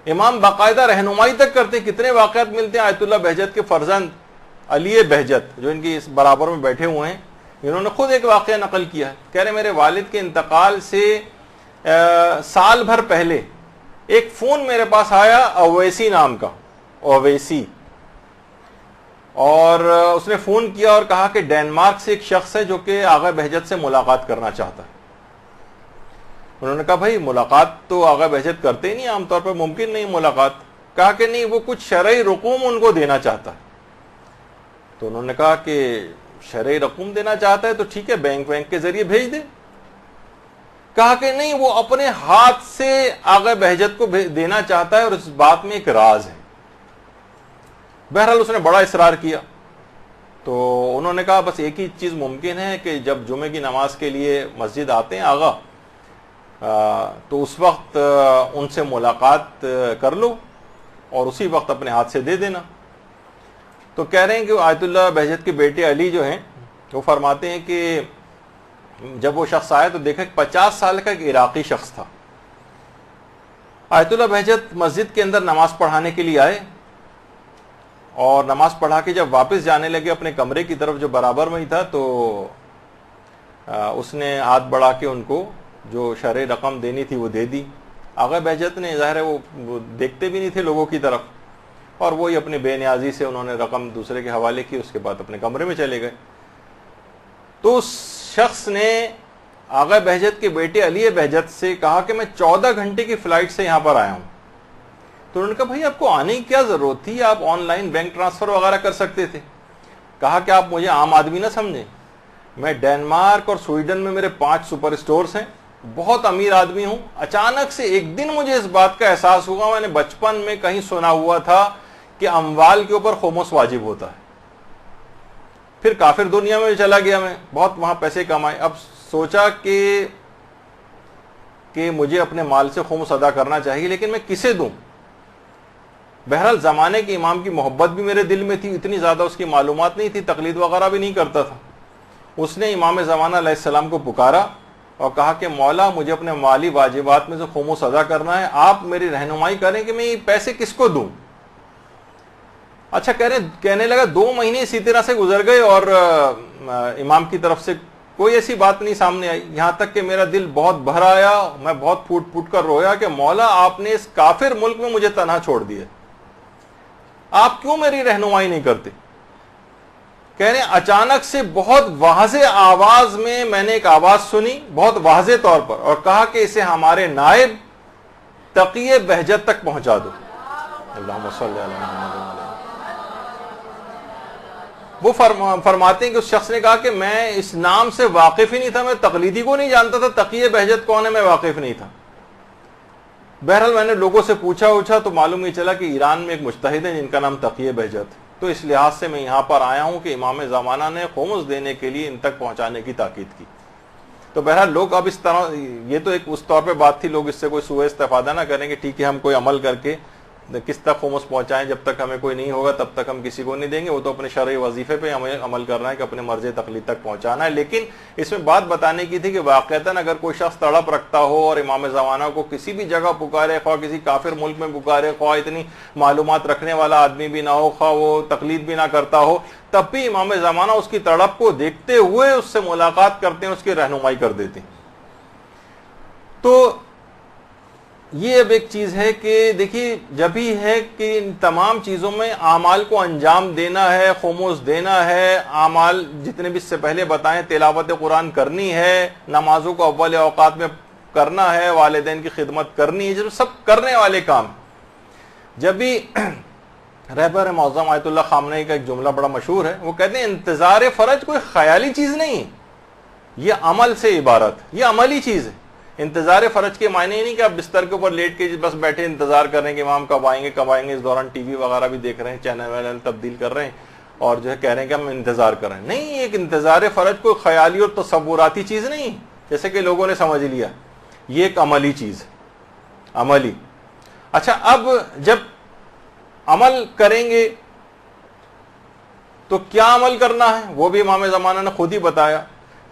Speaker 1: امام باقاعدہ رہنمائی تک کرتے. کتنے واقعات ملتے ہیں, آیت اللہ بہجت کے فرزند علی بہجت جو ان کی اس برابر میں بیٹھے ہوئے ہیں، انہوں نے خود ایک واقعہ نقل کیا ہے. کہہ رہے میرے والد کے انتقال سے سال بھر پہلے ایک فون میرے پاس آیا اویسی نام کا، اویسی، اور اس نے فون کیا اور کہا کہ ڈینمارک سے ایک شخص ہے جو کہ آغا بہجت سے ملاقات کرنا چاہتا ہے. انہوں نے کہا بھائی ملاقات تو آغا بہجت کرتے ہی نہیں، عام طور پر ممکن نہیں ملاقات. کہا کہ نہیں، وہ کچھ شرعی رقوم ان کو دینا چاہتا ہے. تو انہوں نے کہا کہ شرعی رقوم دینا چاہتا ہے تو ٹھیک ہے، بینک کے ذریعے بھیج دے. کہا کہ نہیں، وہ اپنے ہاتھ سے آغا بہجت کو دینا چاہتا ہے اور اس بات میں ایک راز ہے. بہرحال اس نے بڑا اصرار کیا. تو انہوں نے کہا بس ایک ہی چیز ممکن ہے کہ جب جمعے کی نماز کے لیے مسجد آتے ہیں آغا، تو اس وقت ان سے ملاقات کر لو اور اسی وقت اپنے ہاتھ سے دے دینا. تو کہہ رہے ہیں کہ آیت اللہ بہجت کے بیٹے علی جو ہیں وہ فرماتے ہیں کہ جب وہ شخص آیا تو دیکھا کہ 50 سال کا ایک عراقی شخص تھا. آیت اللہ بہجت مسجد کے اندر نماز پڑھانے کے لیے آئے اور نماز پڑھا کے جب واپس جانے لگے اپنے کمرے کی طرف جو برابر میں ہی تھا، تو اس نے ہاتھ بڑھا کے ان کو جو شرعی رقم دینی تھی وہ دے دی. آغا بہجت نے ظاہر ہے وہ دیکھتے بھی نہیں تھے لوگوں کی طرف، اور وہی اپنی بے نیازی سے انہوں نے رقم دوسرے کے حوالے کی، اس کے بعد اپنے کمرے میں چلے گئے. تو اس شخص نے آغا بہجت کے بیٹے علی بہجت سے کہا کہ میں 14 گھنٹے کی فلائٹ سے یہاں پر آیا ہوں. تو انہوں نے کہا بھائی آپ کو آنے کی کیا ضرورت تھی، آپ آن لائن بینک ٹرانسفر وغیرہ کر سکتے تھے. کہا کہ آپ مجھے عام آدمی نہ سمجھیں، میں ڈینمارک اور سویڈن میں میرے 5 سپر اسٹورز ہیں، بہت امیر آدمی ہوں. اچانک سے ایک دن مجھے اس بات کا احساس ہوا، میں نے بچپن میں کہیں سنا ہوا تھا کہ اموال کے اوپر خمس واجب ہوتا ہے. پھر کافر دنیا میں چلا گیا، میں بہت وہاں پیسے کمائے. اب سوچا کہ مجھے اپنے مال سے خمس ادا کرنا چاہیے، لیکن میں کسے دوں. بہرحال زمانے کے امام کی محبت بھی میرے دل میں تھی، اتنی زیادہ اس کی معلومات نہیں تھی، تقلید وغیرہ بھی نہیں کرتا تھا. اس نے امام زمانہ علیہ السلام کو پکارا اور کہا کہ مولا مجھے اپنے مالی واجبات میں سے خمس ادا کرنا ہے، آپ میری رہنمائی کریں کہ میں یہ پیسے کس کو دوں. اچھا کہنے لگا 2 مہینے اسی طرح سے گزر گئے اور امام کی طرف سے کوئی ایسی بات نہیں سامنے آئی، یہاں تک کہ میرا دل بہت بھر آیا، میں بہت پھوٹ پھوٹ کر رویا کہ مولا آپ نے اس کافر ملک میں مجھے تنہا چھوڑ دیا، آپ کیوں میری رہنمائی نہیں کرتے. کہہ رہے ہیں اچانک سے بہت واضح آواز میں نے ایک آواز سنی بہت واضح طور پر، اور کہا کہ اسے ہمارے نائب تقی بہجت تک پہنچا دو. اللہم صلی علی محمد. وہ فرماتے ہیں کہ اس شخص نے کہا کہ میں اس نام سے واقف ہی نہیں تھا، میں تقلیدی کو نہیں جانتا تھا، تقی بہجت کون ہے میں واقف نہیں تھا. بہرحال میں نے لوگوں سے پوچھا تو معلوم یہ چلا کہ ایران میں ایک مجتہد ہے جن کا نام تقی بہجت. تو اس لحاظ سے میں یہاں پر آیا ہوں کہ امام زمانہ نے خمس دینے کے لیے ان تک پہنچانے کی تاکید کی. تو بہرحال لوگ اب اس طرح، یہ تو ایک اس طور پہ بات تھی، لوگ اس سے کوئی سوء استفادہ نہ کریں کہ ٹھیک ہے ہم کوئی عمل کر کے کس تک خمس پہنچائیں، جب تک ہمیں کوئی نہیں ہوگا تب تک ہم کسی کو نہیں دیں گے. وہ تو اپنے شرعی وظیفے پہ ہمیں عمل کرنا ہے کہ اپنے مرض تقلید تک پہنچانا ہے. لیکن اس میں بات بتانے کی تھی کہ واقعتاً اگر کوئی شخص تڑپ رکھتا ہو اور امام زمانہ کو کسی بھی جگہ پکارے، خواہ کسی کافر ملک میں پکارے، خواہ اتنی معلومات رکھنے والا آدمی بھی نہ ہو، خواہ وہ تقلید بھی نہ کرتا ہو، تب بھی امام زمانہ اس کی تڑپ کو دیکھتے ہوئے اس سے ملاقات کرتے ہیں، اس کی رہنمائی کر دیتے ہیں. تو یہ اب ایک چیز ہے کہ دیکھیے جب ہی ہے کہ ان تمام چیزوں میں اعمال کو انجام دینا ہے، خمس دینا ہے، اعمال جتنے بھی اس سے پہلے بتائیں، تلاوت قرآن کرنی ہے، نمازوں کو اول اوقات میں کرنا ہے، والدین کی خدمت کرنی ہے، جب سب کرنے والے کام. جب بھی رہبر معظم آیت اللہ خامنئی کا ایک جملہ بڑا مشہور ہے، وہ کہتے ہیں انتظار فرج کوئی خیالی چیز نہیں، یہ عمل سے عبارت، یہ عملی چیز ہے. انتظار فرج کے معنی نہیں کہ آپ بستر کے اوپر لیٹ کے بس بیٹھے انتظار کر رہے ہیں کہ امام کب آئیں گے، اس دوران ٹی وی وغیرہ بھی دیکھ رہے ہیں، چینل وینل تبدیل کر رہے ہیں اور جو ہے کہہ رہے ہیں کہ ہم انتظار کر رہے ہیں. نہیں، ایک انتظار فرج کوئی خیالی اور تصوراتی چیز نہیں جیسے کہ لوگوں نے سمجھ لیا، یہ ایک عملی چیز ہے، عملی. اچھا اب جب عمل کریں گے تو کیا عمل کرنا ہے وہ بھی امام زمانہ نے خود ہی بتایا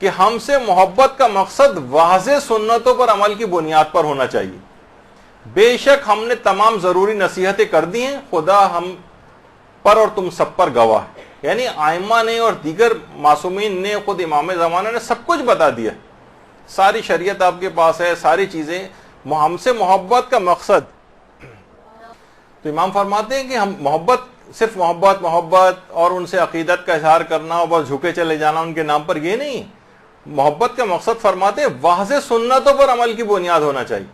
Speaker 1: کہ ہم سے محبت کا مقصد واضح سنتوں پر عمل کی بنیاد پر ہونا چاہیے. بے شک ہم نے تمام ضروری نصیحتیں کر دی ہیں، خدا ہم پر اور تم سب پر گواہ ہے. یعنی آئمہ نے اور دیگر معصومین نے، خود امام زمانہ نے سب کچھ بتا دیا، ساری شریعت آپ کے پاس ہے، ساری چیزیں۔ ہم سے محبت کا مقصد، تو امام فرماتے ہیں کہ ہم محبت، صرف محبت اور ان سے عقیدت کا اظہار کرنا اور بس جھکے چلے جانا ان کے نام پر، یہ نہیں۔ محبت کا مقصد فرماتے ہیں واضح سنتوں پر عمل کی بنیاد ہونا چاہیے،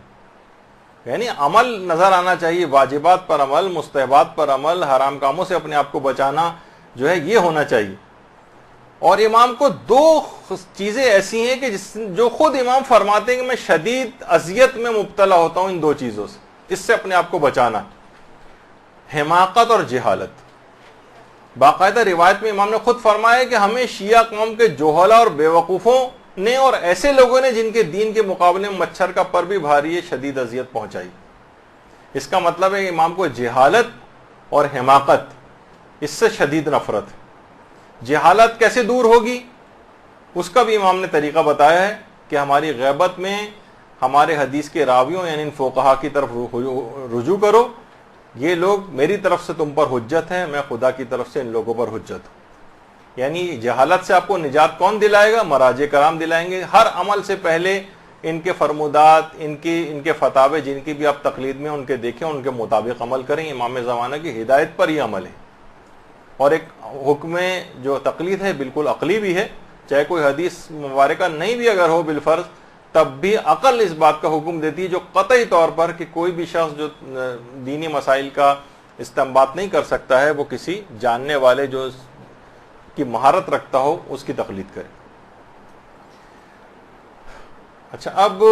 Speaker 1: یعنی عمل نظر آنا چاہیے، واجبات پر عمل، مستحبات پر عمل، حرام کاموں سے اپنے آپ کو بچانا جو ہے یہ ہونا چاہیے۔ اور امام کو دو چیزیں ایسی ہیں کہ جو خود امام فرماتے ہیں کہ میں شدید اذیت میں مبتلا ہوتا ہوں ان دو چیزوں سے، اس سے اپنے آپ کو بچانا، حماقت اور جہالت۔ باقاعدہ روایت میں امام نے خود فرمایا کہ ہمیں شیعہ قوم کے جوہلا اور بیوقوفوں نے اور ایسے لوگوں نے جن کے دین کے مقابلے میں مچھر کا پر بھی بھاری ہے شدید اذیت پہنچائی۔ اس کا مطلب ہے کہ امام کو جہالت اور حماقت اس سے شدید نفرت۔ جہالت کیسے دور ہوگی اس کا بھی امام نے طریقہ بتایا ہے کہ ہماری غیبت میں ہمارے حدیث کے راویوں یعنی ان فقہا کی طرف رجوع کرو، یہ لوگ میری طرف سے تم پر حجت ہیں، میں خدا کی طرف سے ان لوگوں پر حجت ہوں۔ یعنی جہالت سے آپ کو نجات کون دلائے گا؟ مراجع کرام دلائیں گے۔ ہر عمل سے پہلے ان کے فرمودات، ان کے فتاوے جن کی بھی آپ تقلید میں ان کے دیکھیں، ان کے مطابق عمل کریں۔ امام زمانہ کی ہدایت پر یہ عمل ہے، اور ایک حکم جو تقلید ہے بالکل عقلی بھی ہے، چاہے کوئی حدیث مبارکہ نہیں بھی اگر ہو بالفرض، تب بھی عقل اس بات کا حکم دیتی ہے جو قطعی طور پر کہ کوئی بھی شخص جو دینی مسائل کا استنباط نہیں کر سکتا ہے وہ کسی جاننے والے جو اس کی مہارت رکھتا ہو اس کی تقلید کرے۔ اچھا، اب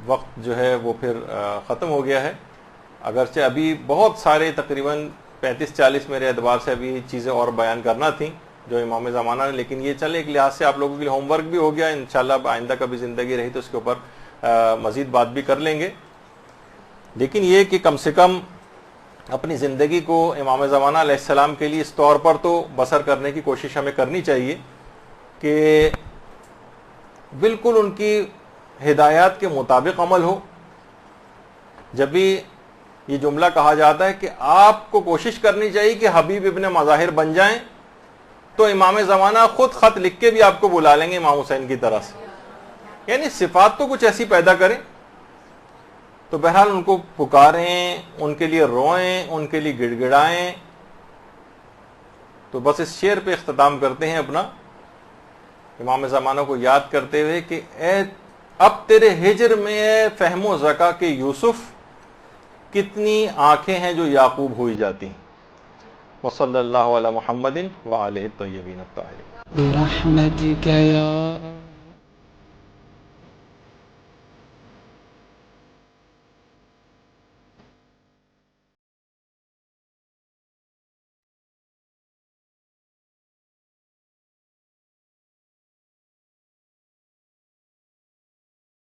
Speaker 1: وقت جو ہے وہ پھر ختم ہو گیا ہے، اگرچہ ابھی بہت سارے تقریباً 35-40 میرے اعتبار سے ابھی چیزیں اور بیان کرنا تھیں جو امام زمانہ نے، لیکن یہ چلے ایک لحاظ سے آپ لوگوں کے لیے ہوم ورک بھی ہو گیا۔ انشاءاللہ آئندہ کبھی زندگی رہی تو اس کے اوپر مزید بات بھی کر لیں گے، لیکن یہ کہ کم سے کم اپنی زندگی کو امام زمانہ علیہ السلام کے لیے اس طور پر تو بسر کرنے کی کوشش ہمیں کرنی چاہیے کہ بالکل ان کی ہدایات کے مطابق عمل ہو۔ جب بھی یہ جملہ کہا جاتا ہے کہ آپ کو کوشش کرنی چاہیے کہ حبیب ابن مظاہر بن جائیں، تو امام زمانہ خود خط لکھ کے بھی آپ کو بلا لیں گے امام حسین کی طرح سے، یعنی صفات تو کچھ ایسی پیدا کریں۔ تو بہرحال ان کو پکاریں، ان کے لیے روئیں، ان کے لیے گڑ گڑائیں۔ تو بس اس شعر پہ اختتام کرتے ہیں اپنا، امام زمانہ کو یاد کرتے ہوئے کہ اے اب تیرے ہجر میں اے فہم و ذکا کے یوسف، کتنی آنکھیں ہیں جو یعقوب ہوئی جاتی ہیں۔ وصلی اللہ علی محمد وآلہ الطیبین الطاہرین۔
Speaker 2: برحمتک یا